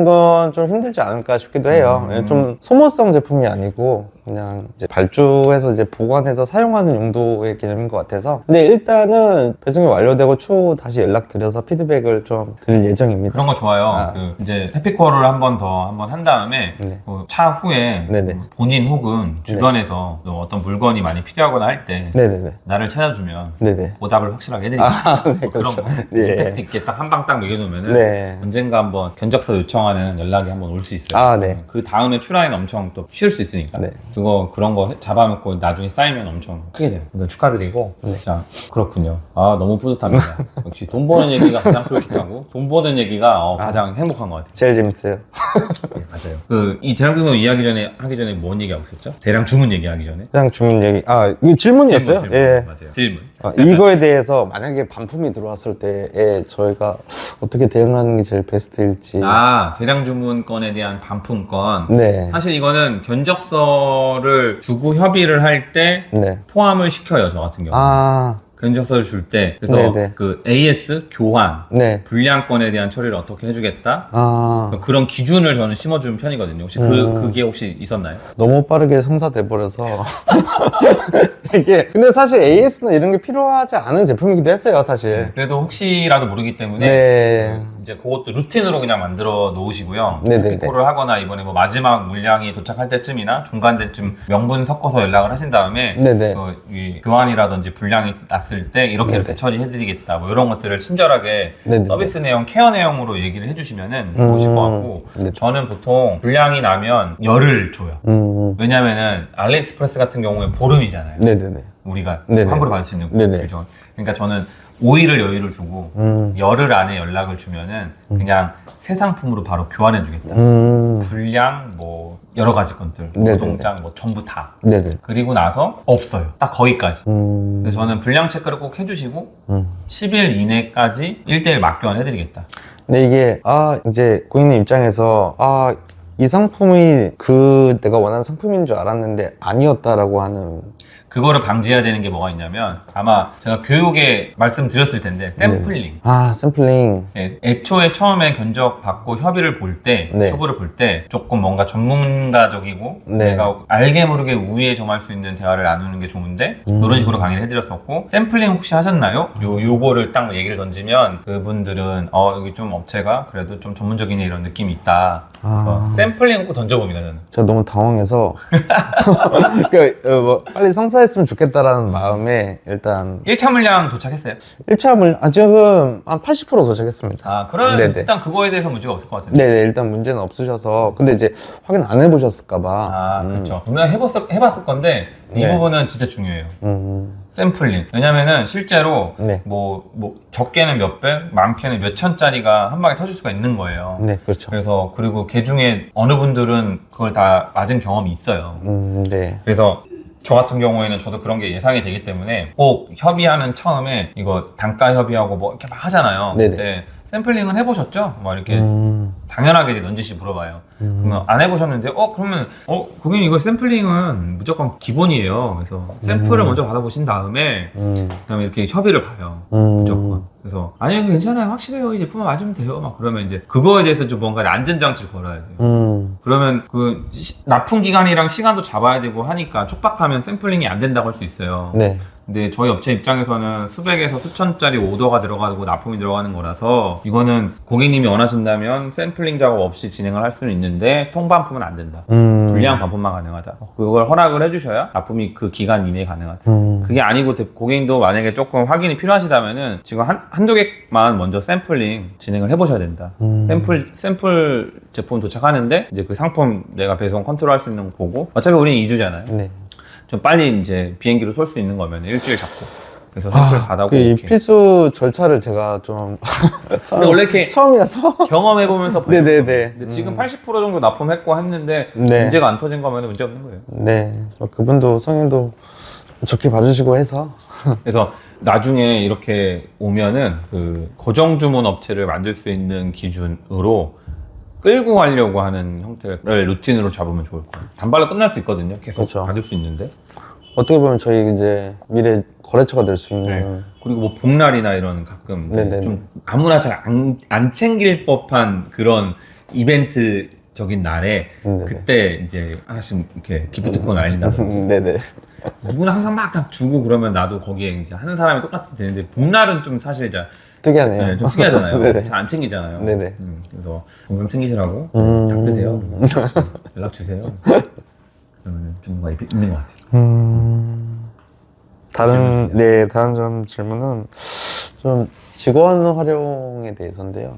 건 좀 힘들지 않을까 싶기도 해요. 좀 소모성 제품이 아니고 그냥 이제 발주해서 이제 보관해서 사용하는 용도의 개념인 것 같아서. 근데 일단은 배송이 완료되고 추후 다시 연락드려서 피드백을 좀 드릴 예정입니다. 그런 거 좋아요. 이제 해피콜을 한 번 한 다음에 네. 차후에 네네. 본인 혹은 주변에서 어떤 물건이 많이 필요하거나 할 때 네네네. 나를 찾아주면 네네. 보답을 확실하게 해드릴게요. 네, 그렇죠. 그런 거 네. 임팩트 있게 딱 한 방 딱 매겨놓으면은 네. 언젠가 한번 견적서 요청하는 연락이 한번 올 수 있어요. 네. 그 다음에 출하인 엄청 또 쉬울 수 있으니까 네. 그런 거 잡아놓고 나중에 쌓이면 엄청 크게 돼요. 일단 축하드리고 진짜 그렇군요. 너무 뿌듯합니다. 역시 돈 버는 얘기가 가장 솔직하고 돈 버는 얘기가 가장 행복한 것 같아요. 제일 재밌어요. 네, 맞아요. 이 대량 등록 하기 전에 뭔 얘기하고 있었죠? 대량 주문 얘기하기 전에? 그냥 주문 얘기. 이거 질문이었어요? 질문, 예. 맞아요. 질문. 이거에 대해서 만약에 반품이 들어왔을 때에 저희가 어떻게 대응을 하는 게 제일 베스트일지. 대량 주문건에 대한 반품건. 네. 사실 이거는 견적서를 주고 협의를 할 때 네. 포함을 시켜요, 저 같은 경우. 견적서를 줄 때 그래서 네네. 그 AS 교환 네. 불량권에 대한 처리를 어떻게 해주겠다 아, 그런 기준을 저는 심어주는 편이거든요. 혹시 그게 혹시 있었나요? 너무 빠르게 성사돼 버려서 이게 근데 사실 AS나 이런 게 필요하지 않은 제품이기도 했어요, 사실. 그래도 혹시라도 모르기 때문에 네. 이제 그것도 루틴으로 그냥 만들어 놓으시고요. 네네네. 콜을 하거나 이번에 뭐 마지막 물량이 도착할 때쯤이나 중간 때쯤 명분 섞어서 연락을 하신 다음에 네네. 이 교환이라든지 불량이 났을 때 이렇게 네네. 처리해드리겠다 뭐 이런 것들을 친절하게 네네네. 서비스 내용, 케어 내용으로 얘기를 해주시면은 좋으실 것 같고 네. 저는 보통 불량이 나면 열을 줘요. 왜냐면은 알리익스프레스 같은 경우에 보름이잖아요. 네네네. 우리가 네네. 환불을 받을 수 있는 네네. 규정. 그러니까 저는 5일을 여유를 두고 열흘 안에 연락을 주면은 그냥 새 상품으로 바로 교환해 주겠다. 불량 뭐 여러 가지 것들, 네네네. 노동장 뭐 전부 다. 네네. 그리고 나서 없어요. 딱 거기까지. 그래서 저는 불량 체크를 꼭 해주시고 10일 이내까지 1대1 맞교환 해드리겠다. 근데 이게 이제 고객님 입장에서 이 상품이 내가 원하는 상품인 줄 알았는데 아니었다라고 하는. 그거를 방지해야 되는 게 뭐가 있냐면 아마 제가 교육에 말씀드렸을 텐데 샘플링. 샘플링. 네, 애초에 처음에 견적 받고 협의를 볼 때, 네. 초보를 볼 때 조금 뭔가 전문가적이고 네. 내가 알게 모르게 우위에 점할 수 있는 대화를 나누는 게 좋은데 이런 식으로 강의를 해드렸었고 샘플링 혹시 하셨나요? 요거를 딱 얘기를 던지면 그분들은 여기 좀 업체가 그래도 좀 전문적이네 이런 느낌이 있다. 샘플링 꼭 던져봅니다 저는. 제가 너무 당황해서 빨리 성사했으면 좋겠다라는 마음에 일단 1차 물량 도착했어요? 1차 지금 한 80% 도착했습니다. 그럼 네네. 일단 그거에 대해서 문제가 없을 것 같은데. 네네, 일단 문제는 없으셔서. 근데 이제 확인 안 해보셨을까봐. 그렇죠. 분명 해봤을 건데 이 네. 부분은 진짜 중요해요. 샘플링. 왜냐면은 실제로 네. 뭐 적게는 몇백, 많게는 몇천짜리가 한 방에 터질 수가 있는 거예요. 네, 그렇죠. 그래서 그리고 그 중에 어느 분들은 그걸 다 맞은 경험이 있어요. 네. 그래서 저 같은 경우에는 저도 그런 게 예상이 되기 때문에 꼭 협의하는 처음에 이거 단가 협의하고 뭐 이렇게 막 하잖아요. 네네. 근데 샘플링은 해보셨죠? 막 이렇게 당연하게 넌지시 물어봐요. 그러면 안 해보셨는데 그러면 고객님 이거 샘플링은 무조건 기본이에요. 그래서 샘플을 먼저 받아보신 다음에 그다음에 이렇게 협의를 봐요. 무조건. 그래서 아니요 괜찮아요 확실해요 이 제품만 맞으면 돼요. 막 그러면 이제 그거에 대해서 좀 뭔가 안전장치를 걸어야 돼요. 그러면 그 납품 기간이랑 시간도 잡아야 되고 하니까 촉박하면 샘플링이 안 된다고 할 수 있어요. 네. 근데 저희 업체 입장에서는 수백에서 수천짜리 오더가 들어가고 납품이 들어가는 거라서 이거는 고객님이 원하신다면 샘플링 작업 없이 진행을 할 수는 있는데 통반품은 안 된다. 불량 반품만 가능하다. 그걸 허락을 해주셔야 납품이 그 기간 이내에 가능하다. 그게 아니고 고객님도 만약에 조금 확인이 필요하시다면은 지금 한두 개만 먼저 샘플링 진행을 해보셔야 된다. 샘플 제품 도착하는데 이제 그 상품 내가 배송 컨트롤 할 수 있는 거 보고 어차피 우리는 2주잖아요. 네. 좀 빨리 이제 비행기로 쏠 수 있는 거면 일주일 잡고 그래서 샘플 받아보고 이 이렇게. 필수 절차를 제가 좀 근데 원래 이렇게 처음이라서 경험해보면서 네네네. 근데 지금 80% 정도 납품했고 했는데 네. 문제가 안 터진 거면 문제 없는 거예요. 네. 그분도 성인도 좋게 봐주시고 해서 그래서 나중에 이렇게 오면은 그 고정 주문 업체를 만들 수 있는 기준으로 끌고 가려고 하는 형태를 루틴으로 잡으면 좋을 거예요. 단발로 끝날 수 있거든요. 계속 그렇죠. 받을 수 있는데. 어떻게 보면 저희 이제 미래 거래처가 될 수 있는. 네. 그리고 뭐 복날이나 이런 가끔 이제 네네네. 좀 아무나 잘 안 챙길 법한 그런 이벤트적인 날에 네네. 그때 이제 하나씩 이렇게 기프트콘 알린다든지 네네. 누구나 항상 막 주고 그러면 나도 거기에 이제 하는 사람이 똑같이 되는데 복날은 좀 사실 이제 특이하네요. 네, 좀 특이하잖아요. 네네. 잘 안 챙기잖아요. 네네. 그래서 건강 챙기시라고 닭 드세요. 연락 주세요. 그러면 전문가 있는 것 같아요. 다른 점 질문은 좀 직원 활용에 대해서인데요.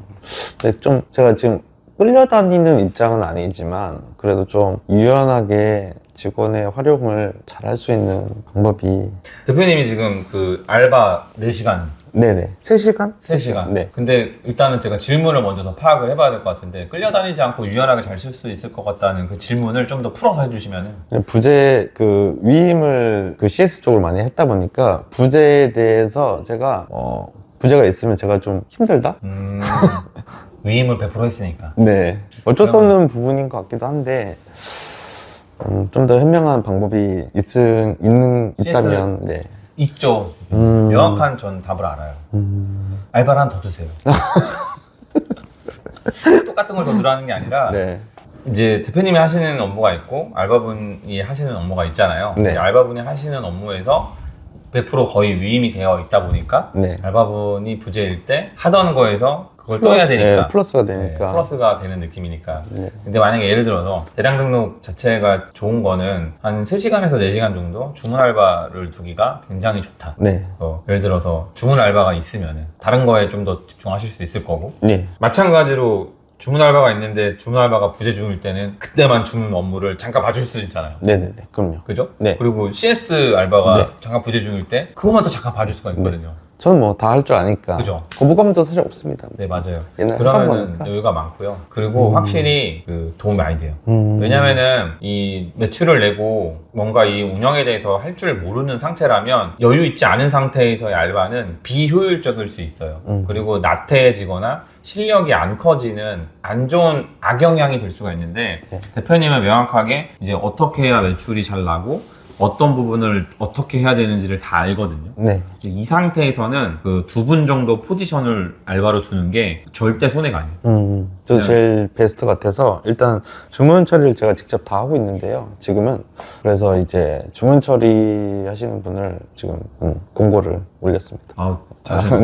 근데 좀 제가 지금 끌려다니는 입장은 아니지만 그래도 좀 유연하게 직원의 활용을 잘 할 수 있는 방법이. 대표님이 지금 그 알바 4시간 네네. 3시간? 3시간. 네. 근데 일단은 제가 질문을 먼저 더 파악을 해봐야 될 것 같은데 끌려다니지 않고 유연하게 잘 쓸 수 있을 것 같다는 그 질문을 좀 더 풀어서 해주시면은 부재 위임을 CS 쪽으로 많이 했다 보니까 부재에 대해서 제가 부재가 있으면 제가 좀 힘들다? 위임을 100% 했으니까. 네. 어쩔 수 없는 부분인 것 같기도 한데 좀 더 현명한 방법이 있다면 네. 있죠. 명확한 전 답을 알아요. 알바를 하나 더 주세요. 똑같은 걸 더 들어가는 게 아니라 네. 이제 대표님이 하시는 업무가 있고 알바분이 하시는 업무가 있잖아요. 네. 이제 알바분이 하시는 업무에서 100% 거의 위임이 되어 있다 보니까 네. 알바분이 부재일 때 하던 거에서 그걸 또 해야 되니까 네, 플러스가 네, 되니까. 플러스가 되는 느낌이니까. 네. 근데 만약에 예를 들어서 대량 등록 자체가 좋은 거는 한 3시간에서 4시간 정도 주문 알바를 두기가 굉장히 좋다. 네. 예를 들어서 주문 알바가 있으면 다른 거에 좀 더 집중하실 수 있을 거고, 네. 마찬가지로 주문 알바가 있는데 주문 알바가 부재 중일 때는 그때만 주문 업무를 잠깐 봐줄 수 있잖아요. 네네네. 그럼요. 그죠? 네. 그리고 CS 알바가 네. 잠깐 부재 중일 때 그것만 또 잠깐 봐줄 수가 있거든요. 저는 뭐 다 할 줄 아니까. 그죠? 거부감도 사실 없습니다. 네, 맞아요. 옛날에 하던 그러면은 거니까. 여유가 많고요. 그리고 확실히 그 도움이 많이 돼요. 음. 왜냐면은 이 매출을 내고 뭔가 이 운영에 대해서 할 줄 모르는 상태라면 여유 있지 않은 상태에서의 알바는 비효율적일 수 있어요. 그리고 나태해지거나 실력이 안 커지는 안 좋은 악영향이 될 수가 있는데 네. 대표님은 명확하게 이제 어떻게 해야 매출이 잘 나고 어떤 부분을 어떻게 해야 되는지를 다 알거든요. 네. 이 상태에서는 그 2분 정도 포지션을 알바로 두는 게 절대 손해가 아니에요. 저 네. 제일 베스트 같아서 일단 주문 처리를 제가 직접 다 하고 있는데요. 지금은 그래서 이제 주문 처리 하시는 분을 지금 공고를 올렸습니다.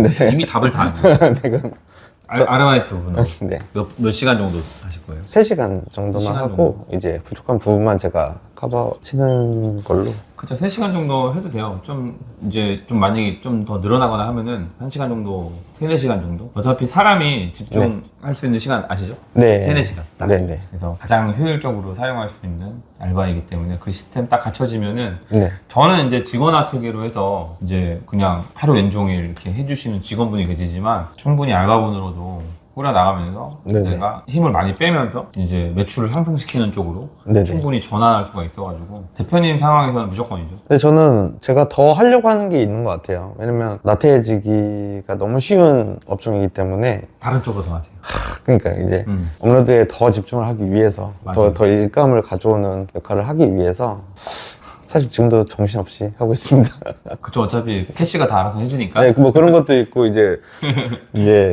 네. 이미 답을 다 알고. 네, 그럼 아르바이트 부분은 네. 몇 시간 정도 하실 거예요? 3시간 정도만 3시간 하고 이제 부족한 부분만 제가 커버 치는 걸로. 그쵸, 3시간 정도 해도 돼요. 좀, 이제, 좀 만약에 좀 더 늘어나거나 하면은, 1시간 정도, 3, 4시간 정도? 어차피 사람이 집중할 수 있는 시간 아시죠? 네. 3, 4시간. 딱. 네네. 그래서 가장 효율적으로 사용할 수 있는 알바이기 때문에 그 시스템 딱 갖춰지면은, 네. 저는 이제 직원화 체계로 해서, 이제 그냥 하루 종일 이렇게 해주시는 직원분이 계시지만, 충분히 알바분으로도 꾸려 나가면서 네네. 내가 힘을 많이 빼면서 이제 매출을 상승시키는 쪽으로 네네. 충분히 전환할 수가 있어가지고 대표님 상황에서는 무조건이죠. 근데 저는 제가 더 하려고 하는 게 있는 것 같아요. 왜냐면 나태해지기가 너무 쉬운 업종이기 때문에. 다른 쪽으로 더 하세요. 그러니까 이제 업로드에 더 집중을 하기 위해서 맞아요. 더 일감을 가져오는 역할을 하기 위해서 사실 지금도 정신없이 하고 있습니다. 그쵸, 어차피 캐시가 다 알아서 해주니까. 네, 뭐 그런 것도 있고 이제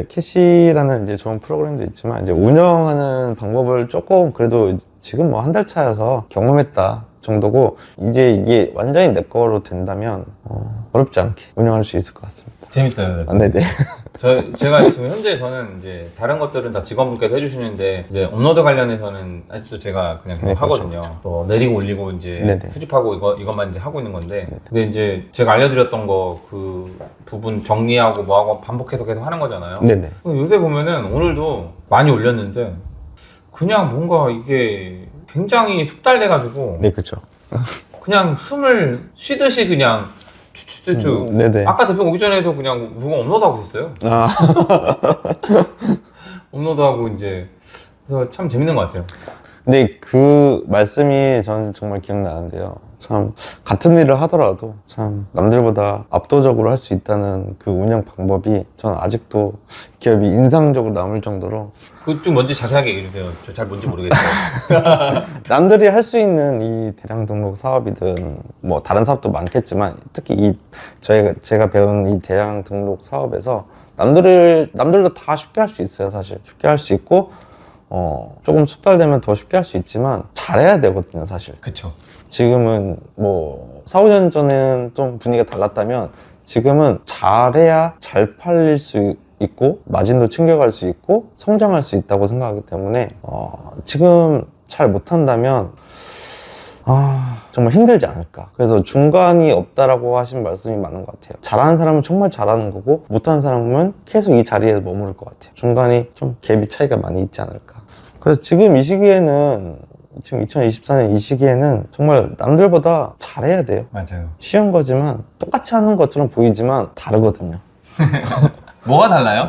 캐시라는 이제 좋은 프로그램도 있지만 이제 운영하는 방법을 조금 그래도 지금 뭐 한 달 차여서 경험했다 정도고 이제 이게 완전히 내 거로 된다면 어렵지 않게 운영할 수 있을 것 같습니다. 재밌어요. 네네. 제가 지금 현재 저는 이제 다른 것들은 다 직원분께서 해주시는데 이제 업로드 관련해서는 아직도 제가 그냥 계속 네, 그렇죠, 하거든요. 내리고 올리고 이제 네네. 수집하고 이것만 이제 하고 있는 건데. 근데 이제 제가 알려드렸던 거 그 부분 정리하고 뭐하고 반복해서 계속 하는 거잖아요. 네네. 요새 보면은 오늘도 많이 올렸는데 그냥 뭔가 이게 굉장히 숙달돼가지고 네, 그렇죠. 그냥 숨을 쉬듯이 그냥 추추추추. 네네. 아까 대표 오기 전에도 그냥 누가 업로드하고 있었어요. 아, 업로드하고 이제 그래서 참 재밌는 것 같아요. 근데 그 말씀이 저는 정말 기억나는데요. 참 같은 일을 하더라도 참 남들보다 압도적으로 할 수 있다는 그 운영 방법이 저는 아직도 기업이 인상적으로 남을 정도로 그 좀 뭔지 자세하게 얘기해 주세요. 저 잘 뭔지 모르겠어요. 남들이 할 수 있는 이 대량 등록 사업이든 뭐 다른 사업도 많겠지만 특히 이 제가 배운 이 대량 등록 사업에서 남들도 다 쉽게 할 수 있어요. 사실 쉽게 할 수 있고 조금 숙달되면 더 쉽게 할 수 있지만 잘해야 되거든요, 사실. 그쵸. 지금은 뭐 4, 5년 전에는 좀 분위기가 달랐다면 지금은 잘해야 잘 팔릴 수 있고 마진도 챙겨갈 수 있고 성장할 수 있다고 생각하기 때문에 지금 잘 못한다면 정말 힘들지 않을까. 그래서 중간이 없다라고 하신 말씀이 맞는 것 같아요. 잘하는 사람은 정말 잘하는 거고 못하는 사람은 계속 이 자리에 머무를 것 같아요. 중간이 좀 갭이 차이가 많이 있지 않을까. 그래서 지금 이 시기에는 지금 2024년 이 시기에는 정말 남들보다 잘해야 돼요. 맞아요. 쉬운 거지만 똑같이 하는 것처럼 보이지만 다르거든요. 뭐가 달라요?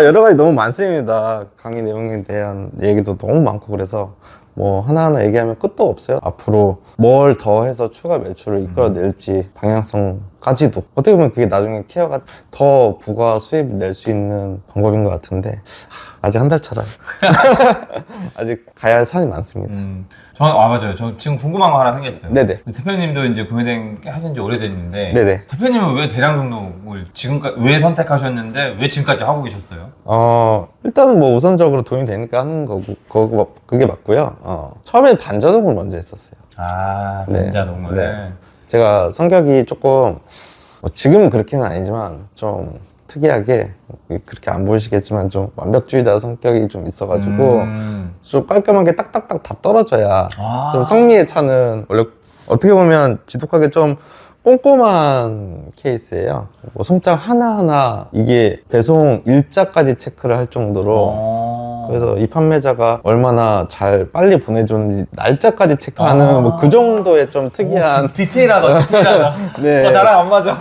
여러 가지 너무 많습니다. 강의 내용에 대한 얘기도 너무 많고 그래서 뭐 하나하나 얘기하면 끝도 없어요. 앞으로 뭘 더 해서 추가 매출을 이끌어낼지 방향성까지도 어떻게 보면 그게 나중에 케어가 더 부가 수입을 낼 수 있는 방법인 것 같은데 아직 한 달 차라 아직 가야 할 산이 많습니다. 저는 맞아요. 저 지금 궁금한 거 하나 생겼어요. 네네. 대표님도 이제 구매대행 하신 지 오래됐는데 네네. 대표님은 왜 대량 등록을 지금까지 왜 선택하셨는데 왜 지금까지 하고 계셨어요? 일단은 뭐 우선적으로 돈이 되니까 하는 거고 그게 맞고요. 처음에 반자동을 먼저 했었어요. 아, 네. 반자동을. 네. 제가 성격이 조금 지금은 그렇게는 아니지만 좀 특이하게 그렇게 안 보이시겠지만 좀 완벽주의자 성격이 좀 있어가지고 좀 깔끔하게 딱딱딱 다 떨어져야 좀 성미에 차는 원래 어떻게 보면 지독하게 좀 꼼꼼한 케이스예요. 뭐 송장 하나하나 이게 배송 일자까지 체크를 할 정도로 그래서 이 판매자가 얼마나 잘 빨리 보내줬는지 날짜까지 체크하는 뭐 그 정도의 좀 특이한 디테일하다. 네. 나랑 안 맞아.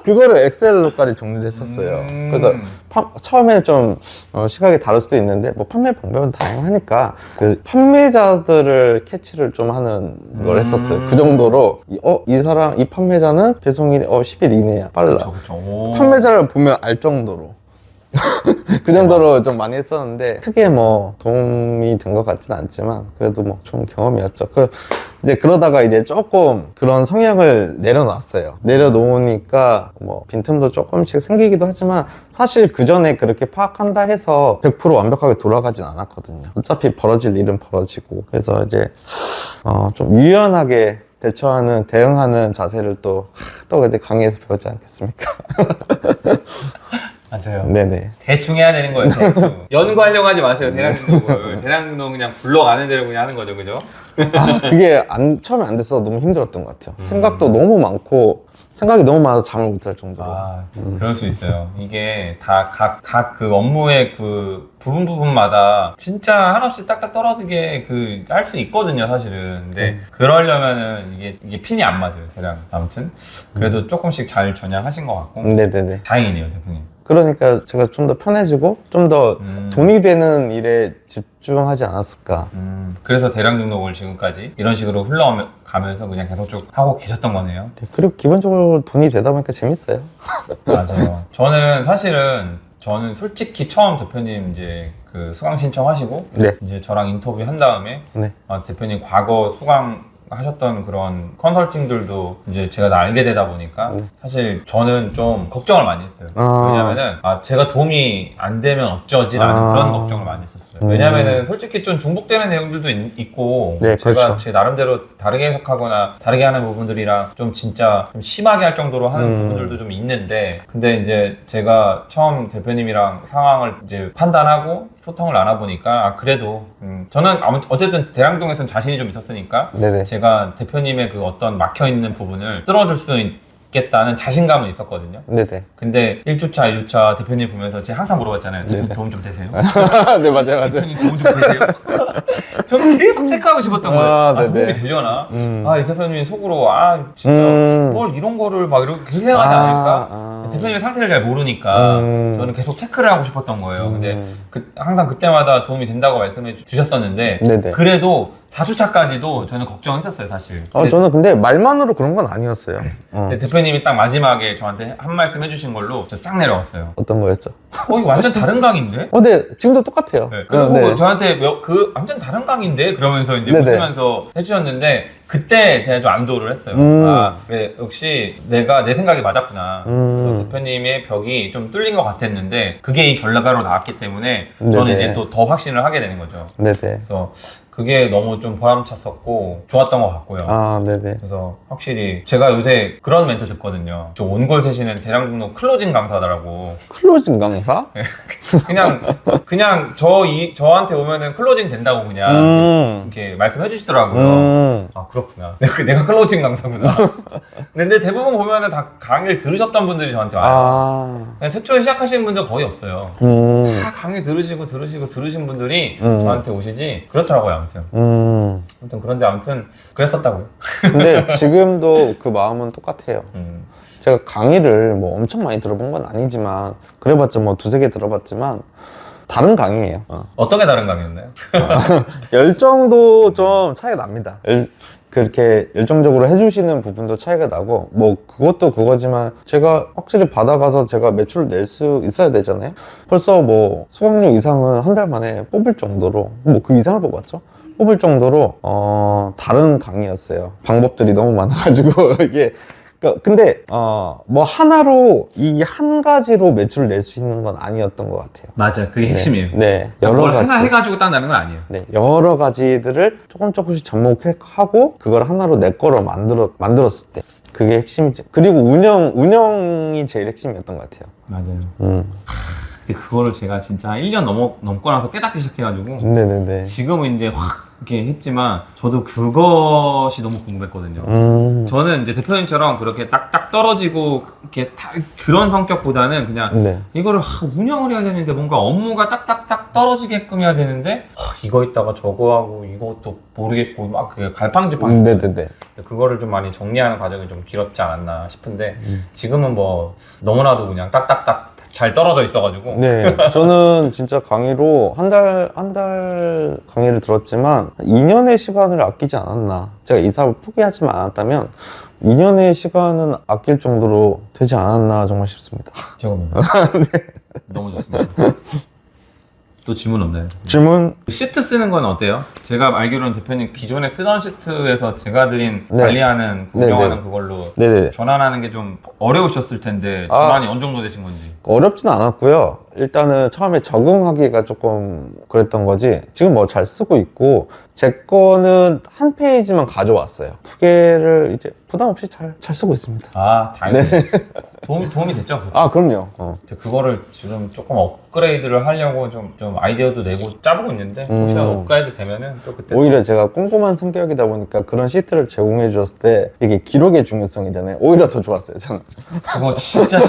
그거를 엑셀로까지 정리를 했었어요. 그래서 처음에 좀 시각이 다를 수도 있는데 뭐 판매 방법은 다양하니까 그 판매자들을 캐치를 좀 하는 걸 했었어요. 그 정도로 이 판매자는 배송일이 10일 이내야 빨라. 그쵸. 판매자를 보면 알 정도로 그 정도로 좀 많이 했었는데 크게 뭐 도움이 된 것 같지는 않지만 그래도 뭐 좋은 경험이었죠. 이제 그러다가 이제 조금 그런 성향을 내려놨어요. 내려놓으니까 뭐 빈틈도 조금씩 생기기도 하지만 사실 그 전에 그렇게 파악한다 해서 100% 완벽하게 돌아가진 않았거든요. 어차피 벌어질 일은 벌어지고 그래서 이제 좀 유연하게 대응하는 자세를 또 이제 강의에서 배우지 않겠습니까? 맞아요. 네네. 대충 해야 되는 거예요, 대충. 연구하려고 하지 마세요, 대량 등록을. 대량 등록 그냥 굴러가는 대로 그냥 하는 거죠, 그죠? 그게 처음에 안 됐어 너무 힘들었던 것 같아요. 생각도 너무 많고 생각이 너무 많아서 잠을 못 잘 정도로. 그럴 수 있어요. 이게 각 그 업무의 그 부분마다 진짜 한없이 딱딱 떨어지게 할 수 있거든요, 사실은. 근데 그러려면은 이게 핀이 안 맞아요, 대량. 아무튼. 그래도 조금씩 잘 전향하신 것 같고. 네네네. 다행이네요, 대표님. 그러니까 제가 좀 더 편해지고 좀 더 돈이 되는 일에 집중하지 않았을까. 그래서 대량 등록을 지금까지 이런 식으로 흘러가면서 그냥 계속 쭉 하고 계셨던 거네요. 네, 그리고 기본적으로 돈이 되다 보니까 재밌어요. 맞아요. 저는 솔직히 처음 대표님 이제 그 수강 신청하시고 네. 이제 저랑 인터뷰 한 다음에 네. 대표님 과거 수강 하셨던 그런 컨설팅들도 이제 제가 알게 되다 보니까 사실 저는 좀 걱정을 많이 했어요. 왜냐면은 제가 도움이 안 되면 어쩌지라는 그런 걱정을 많이 했었어요. 왜냐면은 솔직히 좀 중복되는 내용들도 있고 네, 제가 그렇죠. 제 나름대로 다르게 해석하거나 다르게 하는 부분들이랑 좀 진짜 좀 심하게 할 정도로 하는 부분들도 좀 있는데 근데 이제 제가 처음 대표님이랑 상황을 이제 판단하고 소통을 나눠보니까 그래도 저는 어쨌든 대량동에서는 자신이 좀 있었으니까 네네. 제가 대표님의 그 어떤 막혀있는 부분을 뚫어줄 수 있겠다는 자신감은 있었거든요. 네네. 근데 1주차, 2주차 대표님 보면서 제가 항상 물어봤잖아요. 네네. 도움 좀 되세요? 네, 맞아요. 대표님 도움 좀 되세요? 저는 계속 체크하고 싶었던 거예요. 네네. 도움이 되려나? 이 대표님 속으로 진짜 뭘 이런 거를 막 이렇게 생각하지 않을까? 대표님의 상태를 잘 모르니까 저는 계속 체크를 하고 싶었던 거예요. 근데 항상 그때마다 도움이 된다고 말씀해 주셨었는데 네네. 그래도 4주차까지도 저는 걱정했었어요, 사실. 저는 근데 말만으로 그런 건 아니었어요. 근데 대표님이 딱 마지막에 저한테 한 말씀 해주신 걸로 저 싹 내려왔어요. 어떤 거였죠? 이거 완전 다른 강인데? 네, 지금도 똑같아요. 네, 그리고 네. 저한테 완전 다른 강인데? 그러면서 이제 네네. 웃으면서 해주셨는데 그때 제가 좀 안도를 했어요. 그래, 역시 내 생각이 맞았구나. 그래서 대표님의 벽이 좀 뚫린 것 같았는데 그게 이 결과로 나왔기 때문에 저는 네네. 이제 또 더 확신을 하게 되는 거죠. 네네. 그래서 그게 너무 좀 보람찼었고 좋았던 것 같고요. 네네. 그래서 확실히 제가 요새 그런 멘트 듣거든요. 저 온골 세시는 대량 등록 클로징 강사다라고. 클로징 강사? 그냥 저한테 오면은 클로징 된다고 그냥 이렇게 말씀해 주시더라고요. 그렇구나. 내가 클로징 강사구나. 근데 대부분 보면은 다 강의를 들으셨던 분들이 저한테 와요. 그냥 최초에 시작하시는 분들 거의 없어요. 다 강의 들으신 분들이 저한테 오시지. 그렇더라고요, 아무튼 그랬었다고요. 근데 지금도 그 마음은 똑같아요. 제가 강의를 뭐 엄청 많이 들어본 건 아니지만 그래봤자 뭐 두세 개 들어봤지만 다른 강의예요. 어떤 게 다른 강의였나요? 열정도 좀 차이가 납니다. 그렇게 열정적으로 해주시는 부분도 차이가 나고, 뭐, 그것도 그거지만, 제가 확실히 받아가서 제가 매출을 낼 수 있어야 되잖아요? 벌써 뭐, 수강료 이상은 한 달 만에 뽑을 정도로, 뭐, 그 이상을 뽑았죠? 뽑을 정도로, 다른 강의였어요. 방법들이 너무 많아가지고, 이게, 근데, 뭐, 하나로, 이 한 가지로 매출을 낼 수 있는 건 아니었던 것 같아요. 맞아, 그게 핵심이에요. 네. 뭘 하나 해가지고 딱 나는 건 아니에요. 네, 여러 가지들을 조금씩 접목하고 그걸 하나로 내 거로 만들었을 때 그게 핵심이지. 그리고 운영이 제일 핵심이었던 것 같아요. 맞아요. 근데 그거를 제가 진짜 1년 넘고 나서 깨닫기 시작해가지고 네네네. 지금은 이제 확 이렇게 했지만 저도 그것이 너무 궁금했거든요. 저는 이제 대표님처럼 그렇게 딱딱 떨어지고 이렇게 그런 성격보다는 그냥 네. 이거를 운영을 해야 되는데 뭔가 업무가 딱딱딱 떨어지게끔 해야 되는데 이거 있다가 저거 하고 이것도 모르겠고 막 그게 갈팡질팡. 네네네. 그거를 좀 많이 정리하는 과정이 좀 길었지 않았나 싶은데 지금은 뭐 너무나도 그냥 딱딱딱 잘 떨어져 있어가지고. 네, 저는 진짜 강의로 한 달 강의를 들었지만 2년의 시간을 아끼지 않았나. 제가 이 사업을 포기하지만 않았다면 2년의 시간은 아낄 정도로 되지 않았나 정말 싶습니다. 제가 너무 좋습니다. 또 질문 없나요? 질문? 시트 쓰는 건 어때요? 제가 알기로는 대표님 기존에 쓰던 시트에서 제가 드린 네. 관리하는, 운영하는 그걸로 네네. 전환하는 게 좀 어려우셨을 텐데 전환이 어느 정도 되신 건지. 어렵진 않았고요. 일단은 처음에 적응하기가 조금 그랬던 거지. 지금 뭐 잘 쓰고 있고, 제 거는 한 페이지만 가져왔어요. 두 개를 이제 부담 없이 잘 쓰고 있습니다. 아, 다행이네요. 도움이 됐죠? 아, 그럼요. 그거를 지금 조금 업그레이드를 하려고 좀 아이디어도 내고 짜보고 있는데 혹시나 업그레이드 되면은 또 그때 오히려 제가 꼼꼼한 성격이다 보니까 그런 시트를 제공해 주었을 때 이게 기록의 중요성이잖아요. 오히려 더 좋았어요, 저는. 그거 진짜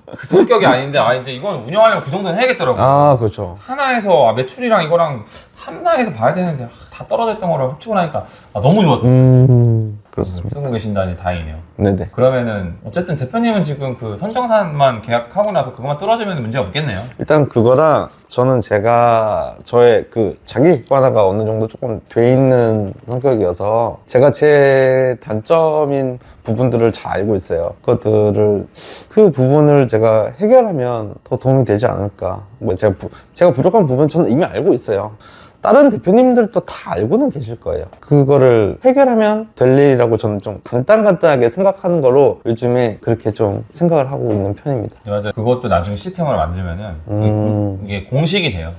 그 성격이 아닌데 이제 이건 운영하려면 그 정도는 해야겠더라고요. 아, 그렇죠. 하나에서 매출이랑 이거랑 하나에서 봐야 되는데 다 떨어졌던 거를 합치고 나니까 너무 좋았어요. 그렇습니다. 쓰고 계신다니 다행이네요. 네네. 그러면은 어쨌든 대표님은 지금 그 선정산만 계약하고 나서 그것만 떨어지면 문제 없겠네요. 일단 그거랑 저는 저의 그 자기 객관화가 어느 정도 조금 돼 있는 성격이어서 제가 제 단점인 부분들을 잘 알고 있어요. 그 부분을 제가 해결하면 더 도움이 되지 않을까. 뭐 제가 부족한 부분 저는 이미 알고 있어요. 다른 대표님들도 다 알고는 계실 거예요. 그거를 해결하면 될 일이라고 저는 좀 간단하게 생각하는 거로 요즘에 그렇게 좀 생각을 하고 있는 편입니다. 네, 맞아요. 그것도 나중에 시스템으로 만들면은 이게 공식이 돼요.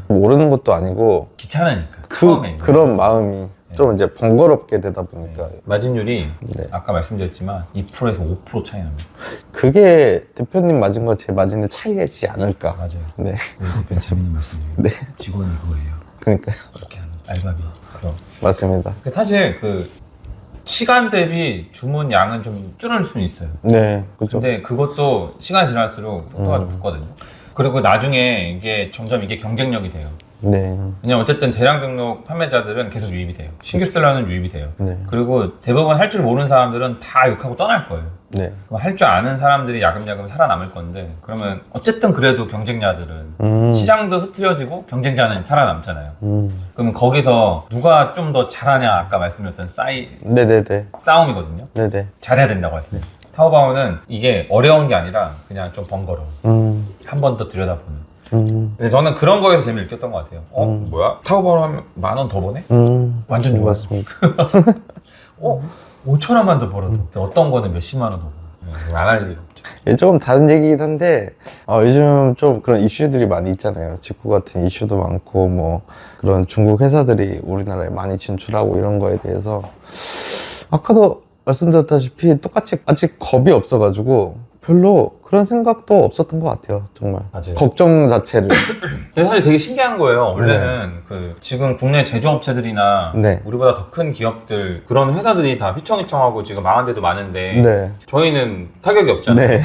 모르는 것도 아니고 귀찮으니까. 처음에 그런 마음이 좀 이제 번거롭게 되다 보니까 마진율이 네. 아까 말씀드렸지만 2%에서 5% 차이 납니다. 그게 대표님 마진 거 제 마진의 차이겠지 않을까. 맞아요. 네. 대표님 재밌는 말씀이에요. 네. 직원이 그거예요. 그러니까요. 그렇게 하는 알바비. 그래서 맞습니다. 사실 그 시간 대비 주문 양은 좀 줄을 수는 있어요. 네. 그죠. 근데 그것도 시간이 지날수록 속도가 좀 붙거든요. 그리고 나중에 이게 점점 이게 경쟁력이 돼요. 네. 왜냐면 어쨌든 대량 등록 판매자들은 계속 유입이 돼요. 신규 셀러는 유입이 돼요. 네. 그리고 대부분 할 줄 모르는 사람들은 다 욕하고 떠날 거예요. 네. 할 줄 아는 사람들이 야금야금 살아남을 건데 그러면 어쨌든 그래도 경쟁자들은 시장도 흐트러지고 경쟁자는 살아남잖아요. 그러면 거기서 누가 좀 더 잘하냐 아까 말씀드렸던 네네네. 싸움이거든요. 네네. 잘해야 된다고 했어요. 타오바오는 이게 어려운 게 아니라 그냥 좀 번거로워. 한 번 더 들여다보는. 근데 저는 그런 거에서 재미를 느꼈던 것 같아요. 뭐야? 타오바오로 하면 10,000원 더 버네? 완전 좋아요. 맞습니다. 5,000원만 더 벌어도 어떤 거는 몇십만 원 더 벌어. 안 할 리가 없죠. 예, 조금 다른 얘기긴 한데 요즘 좀 그런 이슈들이 많이 있잖아요. 직구 같은 이슈도 많고 뭐 그런 중국 회사들이 우리나라에 많이 진출하고 이런 거에 대해서 아까도 말씀드렸다시피 똑같이 아직 겁이 없어가지고 별로 그런 생각도 없었던 것 같아요. 정말 맞아요. 걱정 자체를. 사실 되게 신기한 거예요. 원래는 그 지금 국내 제조업체들이나 네. 우리보다 더 큰 기업들 그런 회사들이 다 휘청휘청하고 지금 망한 데도 많은데 네. 저희는 타격이 없잖아요. 네.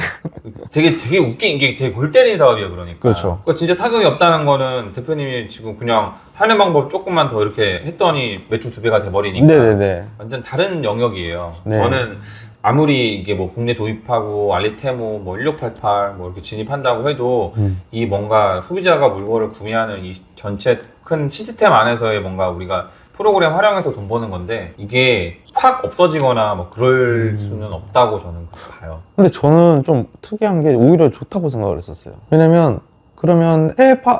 되게 웃긴 게 되게 골 때리는 사업이에요. 그러니까. 그렇죠. 그러니까 진짜 타격이 없다는 거는 대표님이 지금 그냥 하는 방법 조금만 더 이렇게 했더니 매출 2배가 돼버리니까 네네네. 완전 다른 영역이에요. 네. 저는 아무리 이게 뭐 국내 도입하고 알리테모 뭐 1688 뭐 이렇게 진입한다고 해도 이 뭔가 소비자가 물건을 구매하는 이 전체 큰 시스템 안에서의 뭔가 우리가 프로그램 활용해서 돈 버는 건데 이게 확 없어지거나 뭐 그럴 수는 없다고 저는 봐요. 근데 저는 좀 특이한 게 오히려 좋다고 생각을 했었어요. 왜냐면 그러면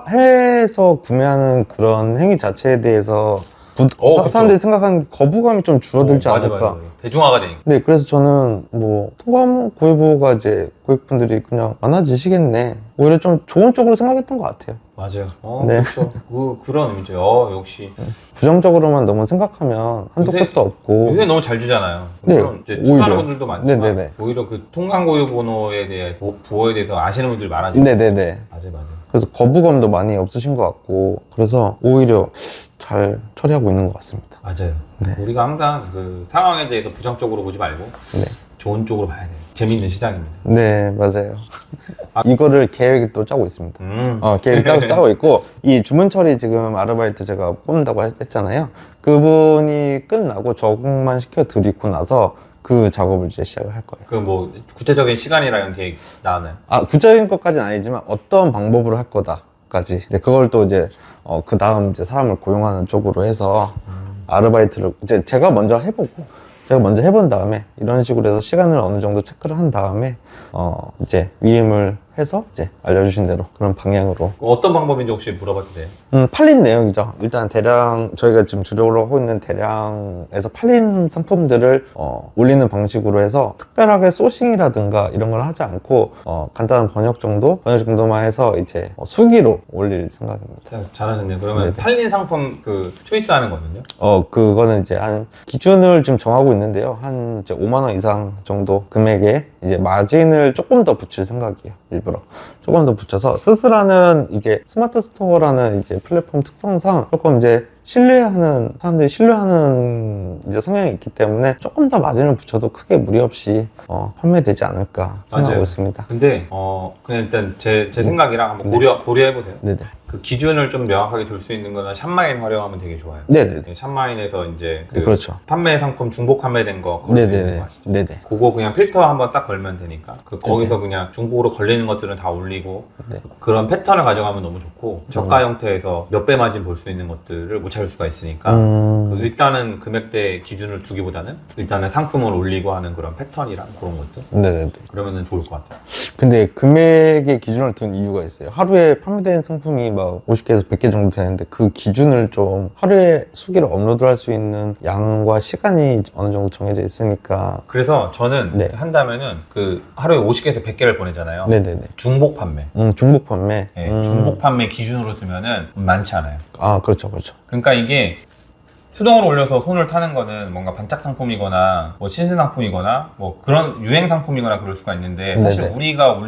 해외에서 구매하는 그런 행위 자체에 대해서 그쵸. 사람들이 생각하는 거부감이 좀 줄어들지 않을까. 맞아. 대중화가 되니까. 네, 그래서 저는 뭐 토감 고객부가 이제 고객분들이 그냥 많아지시겠네. 오히려 좀 좋은 쪽으로 생각했던 것 같아요. 맞아요. 네. 그렇죠. 그런 의미죠. 역시. 부정적으로만 너무 생각하면 한도 요새- 끝도 없고. 요새 너무 잘 주잖아요. 네, 물론 이제 오히려. 추천하는 분들도 많지만 네네네. 오히려 그 통관고유 번호에 대해 부호에 대해서 아시는 분들이 많아지고. 네네네. 맞아요. 그래서 거부감도 많이 없으신 것 같고, 그래서 오히려 잘 처리하고 있는 것 같습니다. 맞아요. 네. 우리가 항상 그 상황에 대해서 부정적으로 보지 말고 네. 좋은 쪽으로 봐야 돼요. 재밌는 시장입니다. 네, 맞아요. 이거를 계획을 또 짜고 있습니다. 계획 따로 짜고 있고, 이 주문 처리 지금 아르바이트 제가 뽑는다고 했잖아요. 그분이 끝나고 적응만 시켜드리고 나서 그 작업을 이제 시작을 할 거예요. 그 뭐 구체적인 시간이랑 계획 나왔나요? 구체적인 것까지는 아니지만 어떤 방법으로 할 거다까지. 네, 그걸 또 이제, 그 다음 이제 사람을 고용하는 쪽으로 해서 아르바이트를 이제 제가 먼저 해본 다음에 이런 식으로 해서 시간을 어느 정도 체크를 한 다음에, 이제 위임을 해서 이제 알려주신 대로 그런 방향으로. 어떤 방법인지 혹시 물어봐도 돼요? 팔린 내용이죠. 일단 대량, 저희가 지금 주력으로 하고 있는 대량에서 팔린 상품들을 올리는 방식으로 해서 특별하게 소싱이라든가 이런 걸 하지 않고 간단한 번역 정도만 해서 이제 수기로 올릴 생각입니다. 잘하셨네요. 그러면 네네. 팔린 상품 그 초이스하는 거는요? 그거는 이제 한 기준을 지금 정하고 있는데요. 한 이제 5만 원 이상 정도 금액에 이제 마진을 조금 더 붙일 생각이에요. 일부러 조금 더 붙여서 스스라는 이제 스마트 스토어라는 이제 플랫폼 특성상 조금 이제 사람들이 신뢰하는 이제 성향이 있기 때문에 조금 더 마진을 붙여도 크게 무리 없이 판매되지 않을까 생각하고 맞아요. 있습니다. 근데 그냥 일단 제 생각이랑 한번 고려해보세요. 네네. 그 기준을 좀 명확하게 둘 수 있는 거는 샵마인 활용하면 되게 좋아요. 네네. 네, 샵마인에서 이제 네, 그렇죠. 판매 상품 중복 판매된 거 걸을 수 있는 네네네. 거 아시죠? 네네. 그거 그냥 필터 한번 싹 걸면 되니까 거기서 그냥 중복으로 걸리는 것들은 다 올리고 네. 그런 패턴을 가져가면 너무 좋고 저가 형태에서 몇 배 마진 볼 수 있는 것들을 못 찾을 수가 있으니까 그 일단은 금액대 기준을 두기보다는 일단은 상품을 올리고 하는 그런 패턴이랑 그런 것들 네네네. 그러면은 좋을 것 같아요. 근데 금액의 기준을 둔 이유가 있어요. 하루에 판매되는 상품이 막 50개에서 100개 정도 되는데 그 기준을 좀 하루에 수기를 업로드할 수 있는 양과 시간이 어느 정도 정해져 있으니까. 그래서 저는 네. 한다면은 그 하루에 50개에서 100개를 보내잖아요. 네네네. 중복 판매. 중복 판매. 네, 중복 판매 기준으로 두면은 많지 않아요. 그렇죠. 그러니까 이게 수동으로 올려서 손을 타는 거는 뭔가 반짝 상품이거나 뭐 신신 상품이거나 뭐 그런 유행 상품이거나 그럴 수가 있는데 사실 네네. 우리가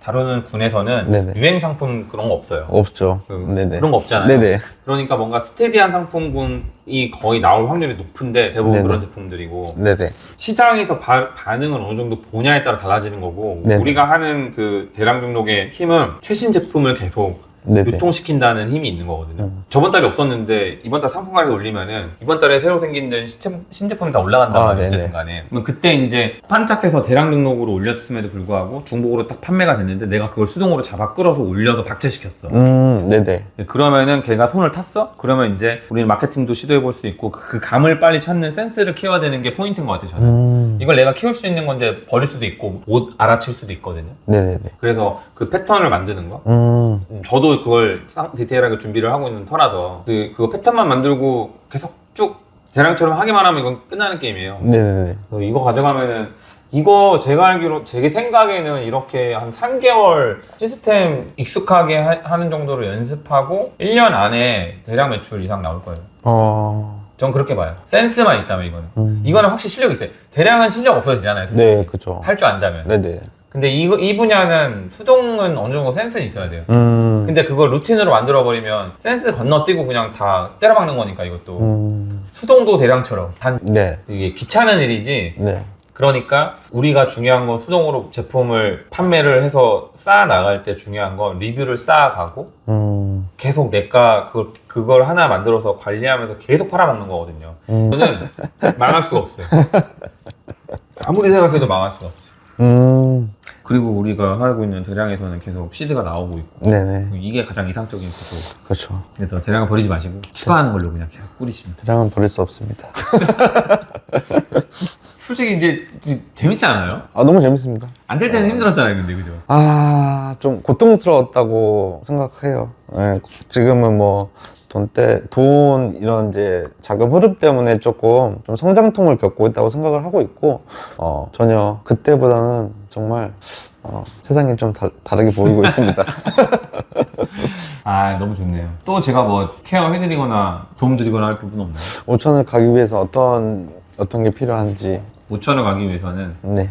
다루는 군에서는 네네. 유행 상품 그런 거 없어요. 없죠. 그런 거 없잖아요. 네네. 그러니까 뭔가 스테디한 상품군이 거의 나올 확률이 높은데 대부분 네네. 그런 제품들이고 네네. 시장에서 반응을 어느 정도 보냐에 따라 달라지는 거고 네네. 우리가 하는 그 대량 등록의 힘은 최신 제품을 계속 네네. 유통시킨다는 힘이 있는 거거든요. 저번 달에 없었는데 이번 달 상품관에서 올리면은 이번 달에 새로 생긴 신제품이 다 올라간단 말이에요. 네네. 어쨌든 간에. 그럼 그때 이제 반짝해서 대량 등록으로 올렸음에도 불구하고 중복으로 딱 판매가 됐는데 내가 그걸 수동으로 잡아 끌어서 올려서 박제시켰어. 네네. 그러면은 걔가 손을 탔어? 그러면 이제 우리는 마케팅도 시도해 볼 수 있고 그 감을 빨리 찾는 센스를 키워야 되는 게 포인트인 것 같아요. 저는. 이걸 내가 키울 수 있는 건데 버릴 수도 있고 못 알아챌 수도 있거든요. 네네네. 그래서 그 패턴을 만드는 거. 저도 그걸 디테일하게 준비를 하고 있는 터라서 그거 패턴만 만들고 계속 쭉 대량처럼 하기만 하면 이건 끝나는 게임이에요. 네네네. 그래서 이거 가져가면은 이거 제가 알기로 제 생각에는 이렇게 한 3개월 시스템 익숙하게 하는 정도로 연습하고 1년 안에 대량 매출 이상 나올 거예요. 전 그렇게 봐요. 센스만 있다면 이거는 확실히 실력이 있어요. 대량은 실력 없어도 되잖아요. 솔직히. 네, 그죠. 할 줄 안다면. 네네. 근데 이 분야는 수동은 어느 정도 센스는 있어야 돼요. 근데 그걸 루틴으로 만들어버리면 센스 건너뛰고 그냥 다 때려박는 거니까 이것도. 수동도 대량처럼. 네. 이게 귀찮은 일이지. 네. 그러니까 우리가 중요한 건 수동으로 제품을 판매를 해서 쌓아 나갈 때 중요한 건 리뷰를 쌓아가고 계속 내가 그걸 하나 만들어서 관리하면서 계속 팔아먹는 거거든요. 저는 망할 수가 없어요. 아무리 생각해도 망할 수가 없죠. 음, 그리고 우리가 하고 있는 대량에서는 계속 시드가 나오고 있고 네네. 이게 가장 이상적인 구조. 그렇죠. 그래서 대량을 버리지 마시고 추가하는 걸로 그냥 계속 뿌리십니다. 대량은 버릴 수 없습니다. 솔직히 이제 재밌지 않아요? 아, 너무 재밌습니다. 안 될 때는 힘들었잖아요, 근데 그죠? 아, 좀 고통스러웠다고 생각해요. 예, 지금은 뭐, 돈, 이런 이제 자금 흐름 때문에 조금 좀 성장통을 겪고 있다고 생각을 하고 있고, 전혀 그때보다는 정말, 세상이 좀 다르게 보이고 있습니다. 아, 너무 좋네요. 또 제가 뭐 케어 해드리거나 도움드리거나 할 부분 없나요? 5천을 가기 위해서 어떤 게 필요한지, 5천을 가기 위해서는 네.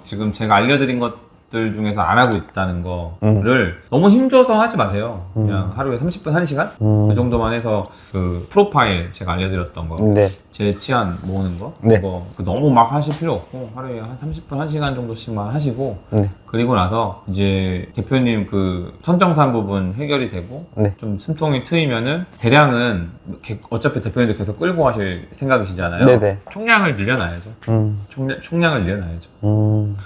지금 제가 알려드린 것들 중에서 안 하고 있다는 거를 너무 힘줘서 하지 마세요. 그냥 하루에 30분, 1시간? 그 정도만 해서 그 프로파일 제가 알려드렸던 거, 네. 제 치안 모으는 거, 네. 그거 너무 막 하실 필요 없고 하루에 한 30분, 1시간 정도씩만 하시고 네. 그리고 나서 이제 대표님 그 선정산 부분 해결이 되고 네. 좀 숨통이 트이면은 대량은 어차피 대표님도 계속 끌고 가실 생각이시잖아요. 네네. 총량을 늘려놔야죠. 총량을 늘려놔야죠.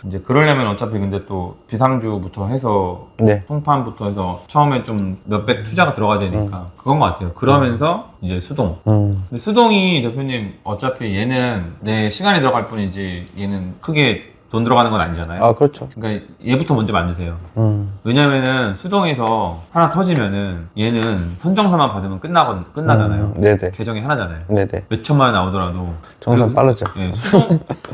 이제 그러려면 어차피 근데 또 비상주부터 해서 네. 통판부터 해서 처음에 좀 몇백 투자가 들어가야 되니까 그건 것 같아요. 그러면서 이제 수동. 근데 수동이 대표님 어차피 얘는 내 시간이 들어갈 뿐이지 얘는 크게 돈 들어가는 건 아니잖아요. 아, 그렇죠. 그러니까 얘부터 먼저 만드세요. 왜냐면은 수동에서 하나 터지면은 얘는 선정사만 받으면 끝나잖아요. 네네. 계정이 하나잖아요. 네네. 몇 천만 원 나오더라도 정산 빠르죠. 예,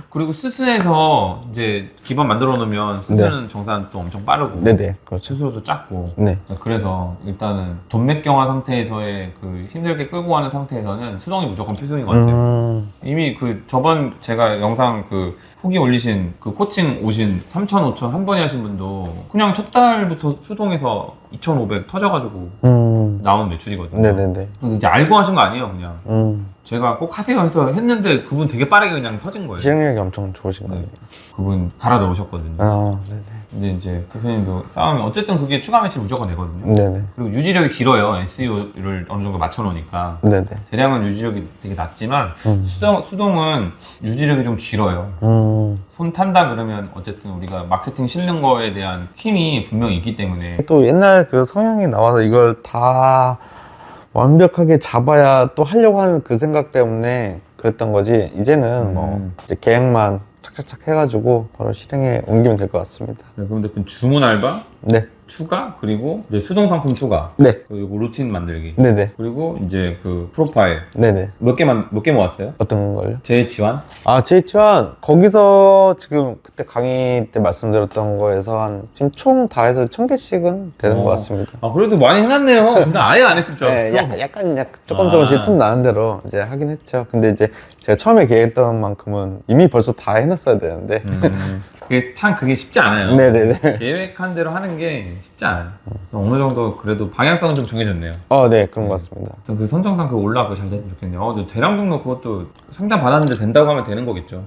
그리고 스스에서 이제 기반 만들어 놓으면 스스는 정산 또 엄청 빠르고 네네. 그렇죠. 스스로도 작고 네. 그래서 일단은 돈맥경화 상태에서의 그 힘들게 끌고 가는 상태에서는 수동이 무조건 필수인 것 같아요. 이미 그 저번 제가 영상 그 후기 올리신 그 코칭 오신 3,000, 5,000 한 번에 하신 분도 그냥 첫 달부터 수동에서 2,500 터져가지고 나온 매출이거든요. 네네네. 근데 이제 알고 하신 거 아니에요, 그냥. 음. 제가 꼭 하세요 해서 했는데 그분 되게 빠르게 그냥 터진 거예요. 실행력이 엄청 좋으신 네. 거예요. 그분 갈아 넣으셨거든요. 아, 네네. 근데 이제 대표님도 싸움이 어쨌든 그게 추가 매출 무조건 되거든요. 네네. 그리고 유지력이 길어요. SEO를 어느 정도 맞춰놓으니까. 네네. 대량은 유지력이 되게 낮지만 수동은 유지력이 좀 길어요. 손 탄다 그러면 어쨌든 우리가 마케팅 실는 거에 대한 힘이 분명히 있기 때문에 또 옛날 그 성향이 나와서 이걸 다 완벽하게 잡아야 또 하려고 하는 그 생각 때문에 그랬던 거지. 이제는 뭐 이제 계획만 착착착 해가지고 바로 실행에 옮기면 될 것 같습니다. 네, 그럼 대표님 주문 알바 네. 추가 그리고 이제 수동 상품 추가 네. 그리고 루틴 만들기 네네. 그리고 이제 그 프로파일 네네. 몇 개 모았어요? 어떤 걸요? 재지원? 아, 제이치환 거기서 지금 그때 강의 때 말씀드렸던 거에서 지금 총 다 해서 1,000개씩은 되는 것 같습니다. 아 그래도 많이 해놨네요. 근데 아예 안 했을 줄 네, 알았어. 약간 조금 틈 나는 대로 이제 하긴 했죠. 근데 이제 제가 처음에 계획했던 만큼은 이미 벌써 다 해놨어야 되는데. 그게 쉽지 않아요. 네네네. 계획한 대로 하는 게 쉽지 않아요. 어느 정도 그래도 방향성은 좀 정해졌네요. 네, 그런 것 같습니다. 그 선정상 그 올라가고 잘 됐으면 좋겠네요. 근데 대량 등록 그것도 상담 받았는데 된다고 하면 되는 거겠죠.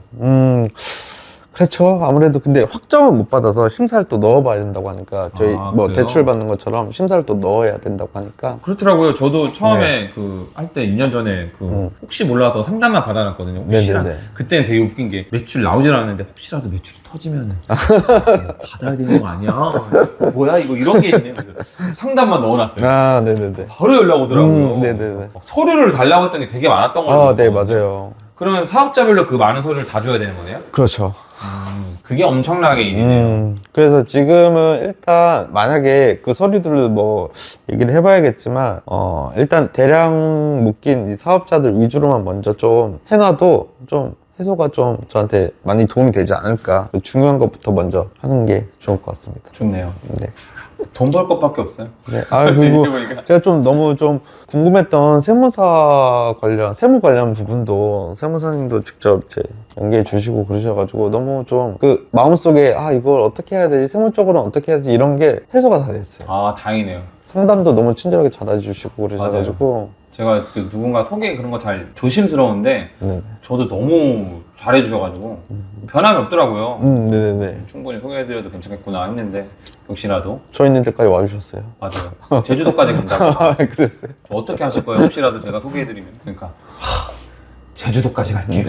그렇죠. 아무래도 근데 확정을 못 받아서 심사를 또 넣어봐야 된다고 하니까 저희 뭐 그래요? 대출 받는 것처럼 심사를 또 넣어야 된다고 하니까. 그렇더라고요. 저도 처음에 그 할 때 2년 전에 그 혹시 몰라서 상담만 받아놨거든요. 네네네. 그때는 되게 웃긴 게 매출 나오질 않았는데 혹시라도 매출이 터지면 받아야 되는 거 아니야? 뭐야 이거 이런 게 있네. 그래서 상담만 넣어놨어요. 아, 네네네. 바로 연락 오더라고요. 네네네. 막 서류를 달라고 했던 게 되게 많았던 거예요. 네, 맞아요. 그러면 사업자별로 그 많은 서류를 다 줘야 되는 거네요? 그렇죠. 그게 엄청나게 일이네요. 그래서 지금은 일단 만약에 그 서류들을 뭐 얘기를 해봐야겠지만 일단 대량 묶인 이 사업자들 위주로만 먼저 좀 해놔도 좀 해소가 좀 저한테 많이 도움이 되지 않을까. 중요한 것부터 먼저 하는 게 좋을 것 같습니다. 좋네요. 네. 돈 벌 것밖에 없어요. 네. 그리고 제가 좀 너무 좀 궁금했던 세무 관련 부분도 세무사님도 직접 이제 연계해 주시고 그러셔가지고 너무 좀 그 마음속에 이걸 어떻게 해야 되지? 세무 쪽으로는 어떻게 해야 되지? 이런 게 해소가 다 됐어요. 아, 다행이네요. 상담도 너무 친절하게 잘해주시고 그러셔가지고. 제가 그 누군가 소개 그런 거 잘 조심스러운데 네네. 저도 너무 잘해주셔가지고 변함이 없더라고요. 네네네. 충분히 소개해드려도 괜찮겠구나 했는데 역시라도 저 있는 데까지 와주셨어요. 맞아요. 제주도까지 간다고. 그랬어요. 어떻게 하실 거예요? 혹시라도 제가 소개해드리면. 그러니까 제주도까지 갈게요.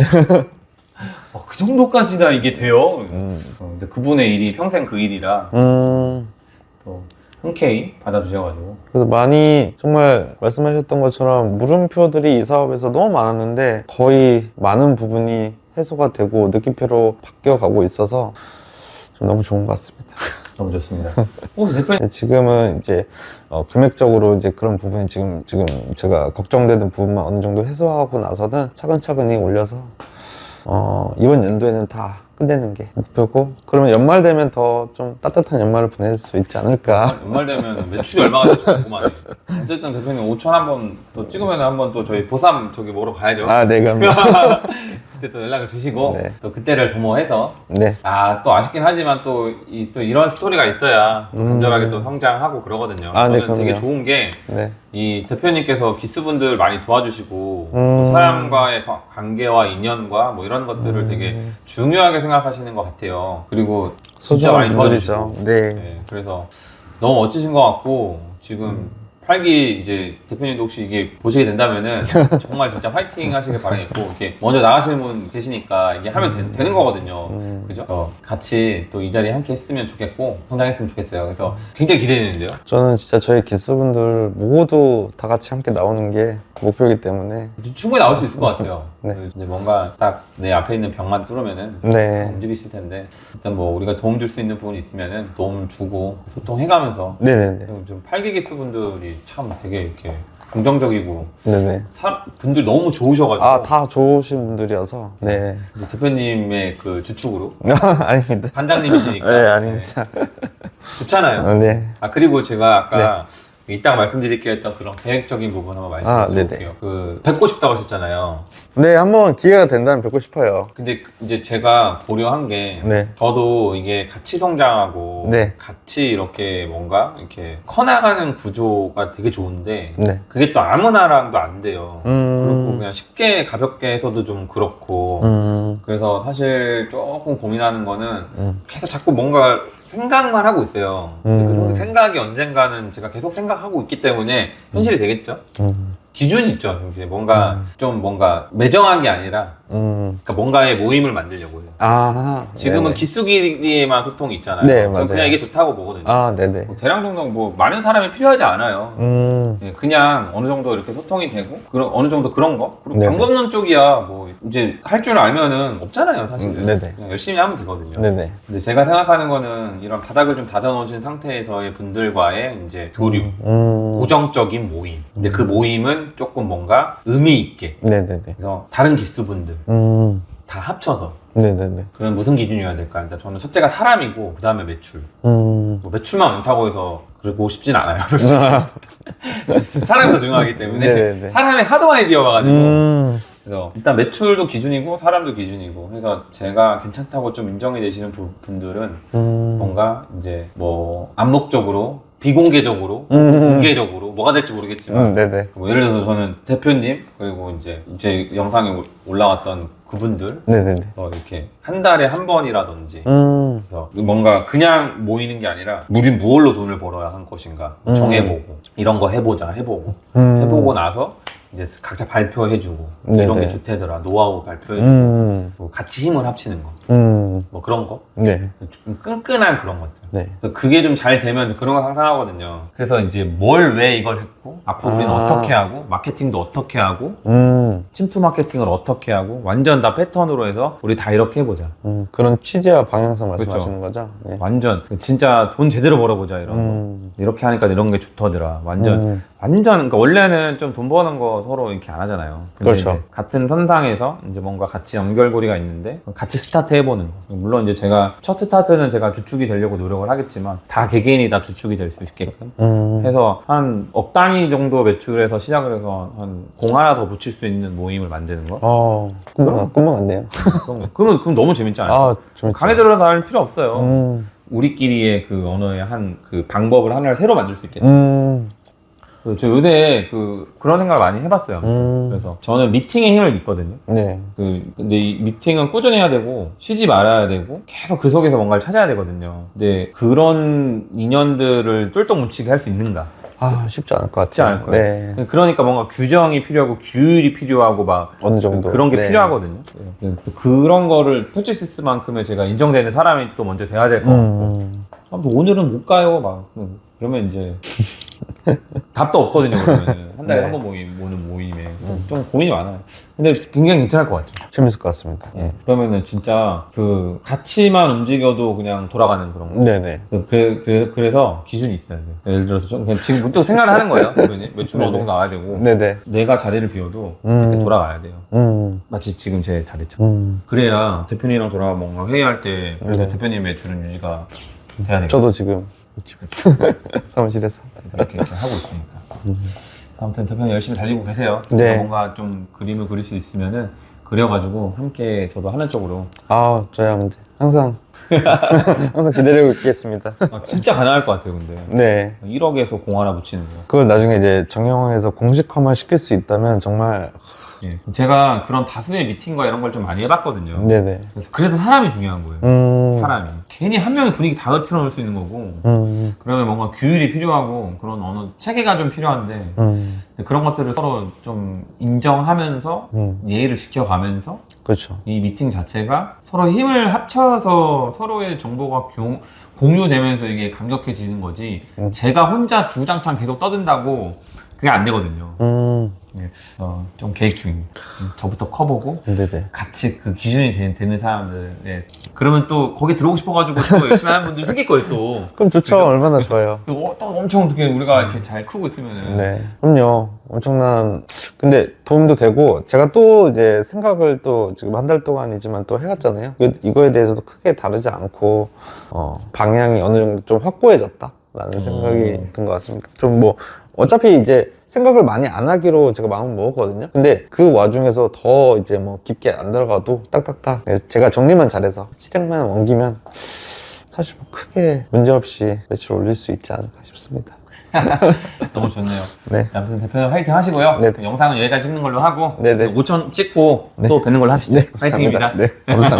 그 정도까지나 이게 돼요. 근데 그분의 일이 평생 그 일이라 또 흔쾌히 받아주셔가지고. 그래서 많이 정말 말씀하셨던 것처럼 물음표들이 이 사업에서 너무 많았는데 거의 많은 부분이 해소가 되고 느낌표로 바뀌어가고 있어서 좀 너무 좋은 것 같습니다. 너무 좋습니다. 혹시 대표님 지금은 이제 금액적으로 이제 그런 부분이 지금 제가 걱정되는 부분만 어느 정도 해소하고 나서는 차근차근히 올려서 이번 연도에는 다 끝내는 게 목표고, 그러면 연말 되면 더 좀 따뜻한 연말을 보낼 수 있지 않을까. 연말 되면 매출이 얼마가 될지 궁금하네요. 어쨌든 대표님 5천 한번 또 찍으면 한번 또 저희 보쌈 저기 먹으러 가야죠. 아, 네, 그럼. 그때 또 연락을 주시고 네. 또 그때를 도모해서 네. 또 아쉽긴 하지만 또 이런 스토리가 있어야 또 간절하게 또 성장하고 그러거든요. 아, 네, 저는 되게 그럼요. 좋은 게 네. 이 대표님께서 기수분들 많이 도와주시고 또 음. 사람과의 관계와 인연과 뭐 이런 것들을 되게 중요하게 생각하시는 것 같아요. 그리고 진짜 소중한 많이 분들이죠. 도와주시고. 네. 네, 그래서 너무 멋지신 것 같고 지금 8기 이제 대표님도 혹시 이게 보시게 된다면은 정말 진짜 화이팅 하시길 바라겠고, 이렇게 먼저 나가시는 분 계시니까 이게 하면 되는 거거든요. 그죠? 같이 또 이 자리에 함께 했으면 좋겠고 성장했으면 좋겠어요. 그래서 굉장히 기대되는데요. 저는 진짜 저희 기수분들 모두 다 같이 함께 나오는 게 목표이기 때문에. 충분히 나올 수 있을 것 같아요. 네. 이제 뭔가 딱 내 앞에 있는 벽만 뚫으면은 네. 움직이실 텐데, 일단 뭐 우리가 도움 줄 수 있는 부분이 있으면은 도움 주고 소통해가면서 네네네. 좀 8기 기수분들이 참 되게 이렇게 긍정적이고 네네. 분들 너무 좋으셔가지고. 아, 다 좋으신 분들이어서. 네. 이제 대표님의 그 주축으로 아닙니다. 반장님이시니까. 네, 아닙니다. 좋잖아요. 네. 그리고 제가 아까 이따가 말씀드릴게 했던 그런 계획적인 부분 한번 말씀드릴게요. 뵙고 싶다고 하셨잖아요. 네, 한번 기회가 된다면 뵙고 싶어요. 근데 이제 제가 고려한 게 네. 저도 이게 같이 성장하고 네. 같이 이렇게 뭔가 이렇게 커나가는 구조가 되게 좋은데 네. 그게 또 아무나랑도 안 돼요. 그리고 음. 그냥 쉽게 가볍게 해서도 좀 그렇고 그래서 사실 조금 고민하는 거는 계속 자꾸 뭔가 생각만 하고 있어요. 그 생각이 언젠가는 제가 계속 생각하고 있기 때문에 현실이 되겠죠? 기준이 있죠. 이제 뭔가 좀 뭔가 매정한 게 아니라 그러니까 뭔가의 모임을 만들려고 해요. 아. 지금은 네네. 기수끼리에만 소통이 있잖아요. 네, 저는 맞아요. 그냥 이게 좋다고 보거든요. 아, 네네. 뭐 대량 정도 뭐 많은 사람이 필요하지 않아요. 네, 그냥 어느 정도 이렇게 소통이 되고 어느 정도 그런 거. 그리고 네네. 방 건넌 쪽이야 뭐 이제 할 줄 알면은 없잖아요, 사실은. 네네. 그냥 열심히 하면 되거든요. 네네. 근데 제가 생각하는 거는 이런 바닥을 좀 다져놓으신 상태에서의 분들과의 이제 교류, 고정적인 모임. 근데 그 모임은 조금 뭔가 의미 있게. 네네네. 그래서 다른 기수분들 다 합쳐서. 네네네. 그럼 무슨 기준이어야 될까? 일단 저는 첫째가 사람이고 그 다음에 매출. 뭐 매출만 많다고 해서 그러고 싶진 않아요. 솔직히. 사람도 중요하기 때문에 네네네. 사람이 하도 많이 뛰어와가지고 그래서 일단 매출도 기준이고 사람도 기준이고 해서 제가 괜찮다고 좀 인정이 되시는 분들은 뭔가 이제 뭐 암묵적으로 비공개적으로 공개적으로 뭐가 될지 모르겠지만 네네. 뭐 예를 들어서 저는 대표님 그리고 이제 영상에 올라왔던 그분들 네네네. 이렇게 한 달에 한 번이라든지 그래서 뭔가 그냥 모이는 게 아니라 우린 무얼로 돈을 벌어야 할 것인가 정해보고 이런 거 해보고 나서 이제 각자 발표해주고 이런 네네. 게 좋대더라 노하우 발표해주고 뭐 같이 힘을 합치는 거 뭐 그런 거 네. 좀 끈끈한 그런 것들 네. 그게 좀 잘 되면 그런 거 상상하거든요. 그래서 이제 왜 이걸 했고 앞으로 우리는 어떻게 하고 마케팅도 어떻게 하고 침투 마케팅을 어떻게 하고 완전 다 패턴으로 해서 우리 다 이렇게 해보자. 그런 취지와 방향성 말씀하시는 거죠? 네. 완전 진짜 돈 제대로 벌어보자 이런 거. 이렇게 하니까 이런 게 좋더라. 완전 그러니까 원래는 좀 돈 버는 거 서로 이렇게 안 하잖아요. 근데 그렇죠. 이제 같은 선상에서 이제 뭔가 같이 연결고리가 있는데 같이 스타트 해보는 거. 물론 이제 제가 첫 스타트는 제가 주축이 되려고 노력을 하겠지만 다 개개인이 다 주축이 될 수 있게끔 해서 한 억 단위 정도 매출에서 시작을 해서 한 공 하나 더 붙일 수 있는 모임을 만드는 거. 꿈만 같네요. 그럼 너무 재밌지 않아요? 아, 좀 강의 들어다닐 필요 없어요. 우리끼리의 그 언어의 그 방법을 하나를 새로 만들 수 있겠다. 저 요새 그런 생각을 많이 해봤어요. 그래서 저는 미팅에 힘을 믿거든요. 네. 근데 이 미팅은 꾸준히 해야 되고 쉬지 말아야 되고 계속 그 속에서 뭔가를 찾아야 되거든요. 근데 그런 인연들을 똘똘 뭉치게 할 수 있는가? 쉽지 않을 것 쉽지 같아요. 않을 거예요. 네. 그러니까 뭔가 규정이 필요하고 규율이 필요하고 막 어느 정도. 그런 게 네. 필요하거든요. 또 그런 거를 펼칠 수 있을 만큼의 제가 인정되는 사람이 또 먼저 돼야 될 것 같고. 오늘은 못 가요. 막 그러면 이제 답도 없거든요. 그러면 한 달에 네. 한 번 모는 모임에 좀 고민이 많아요. 근데 굉장히 괜찮을 것 같죠. 재밌을 것 같습니다. 그러면은 진짜 그 같이만 움직여도 그냥 돌아가는 그런 거. 네네. 그래서 기준이 있어야 돼요. 예를 들어서 좀 그냥 지금 문득 생각을 하는 거예요. 대표님. 매출 어느 정도 나와야 되고 네네. 내가 자리를 비워도 이렇게 돌아가야 돼요. 마치 지금 제 자리처럼. 그래야 대표님이랑 저랑 뭔가 회의할 때 그래도 대표님 매출은 유지가 돼야 돼요. 저도 지금 사무실에서. 이렇게 하고 있으니까. 아무튼 대표님 열심히 달리고 계세요. 네. 뭔가 좀 그림을 그릴 수 있으면은 그려가지고 함께 저도 하는 쪽으로. 저야 문제. 항상 기다리고 있겠습니다. 진짜 가능할 것 같아요, 근데. 네. 1억에서 공 하나 붙이는 거. 그걸 나중에 이제 정형화해서 공식화만 시킬 수 있다면 정말. 예. 제가 그런 다수의 미팅과 이런 걸 좀 많이 해봤거든요. 네네. 그래서 사람이 중요한 거예요. 사람이. 괜히 한 명이 분위기 다 흐트러 놓을 수 있는 거고. 그러면 뭔가 규율이 필요하고 그런 어느 체계가 좀 필요한데 그런 것들을 서로 좀 인정하면서 예의를 지켜가면서 그렇죠. 이 미팅 자체가 서로 힘을 합쳐서 서로의 정보가 공유되면서 이게 강력해지는 거지 제가 혼자 주장창 계속 떠든다고 그게 안 되거든요. 예, 좀 계획 중입니다. 저부터 커보고 네네. 같이 그 기준이 되는 사람들. 예. 그러면 또 거기 들어오고 싶어가지고 또 열심히 하는 분들 생길 거예요 또. 그럼 좋죠. 그죠? 얼마나 좋아요. 또 엄청 어떻게 우리가 이렇게 잘 크고 있으면은. 네. 그럼요. 엄청난. 근데 도움도 되고, 제가 또 이제 생각을 또 지금 한 달 동안이지만 또 해왔잖아요. 이거에 대해서도 크게 다르지 않고, 방향이 어느 정도 좀 확고해졌다라는 생각이 든 것 같습니다. 좀 어차피 이제 생각을 많이 안 하기로 제가 마음을 먹었거든요. 근데 그 와중에서 더 이제 깊게 안 들어가도 딱딱딱 제가 정리만 잘해서 실행만 옮기면 사실 크게 문제없이 매출 올릴 수 있지 않을까 싶습니다. 너무 좋네요. 네. 아무튼 대표님 화이팅 하시고요. 네네. 영상은 여기까지 찍는 걸로 하고 네네. 5천 찍고 또 뵙는 걸로 합시다. 네, 화이팅입니다. 감사합니다. 네, 감사합니다.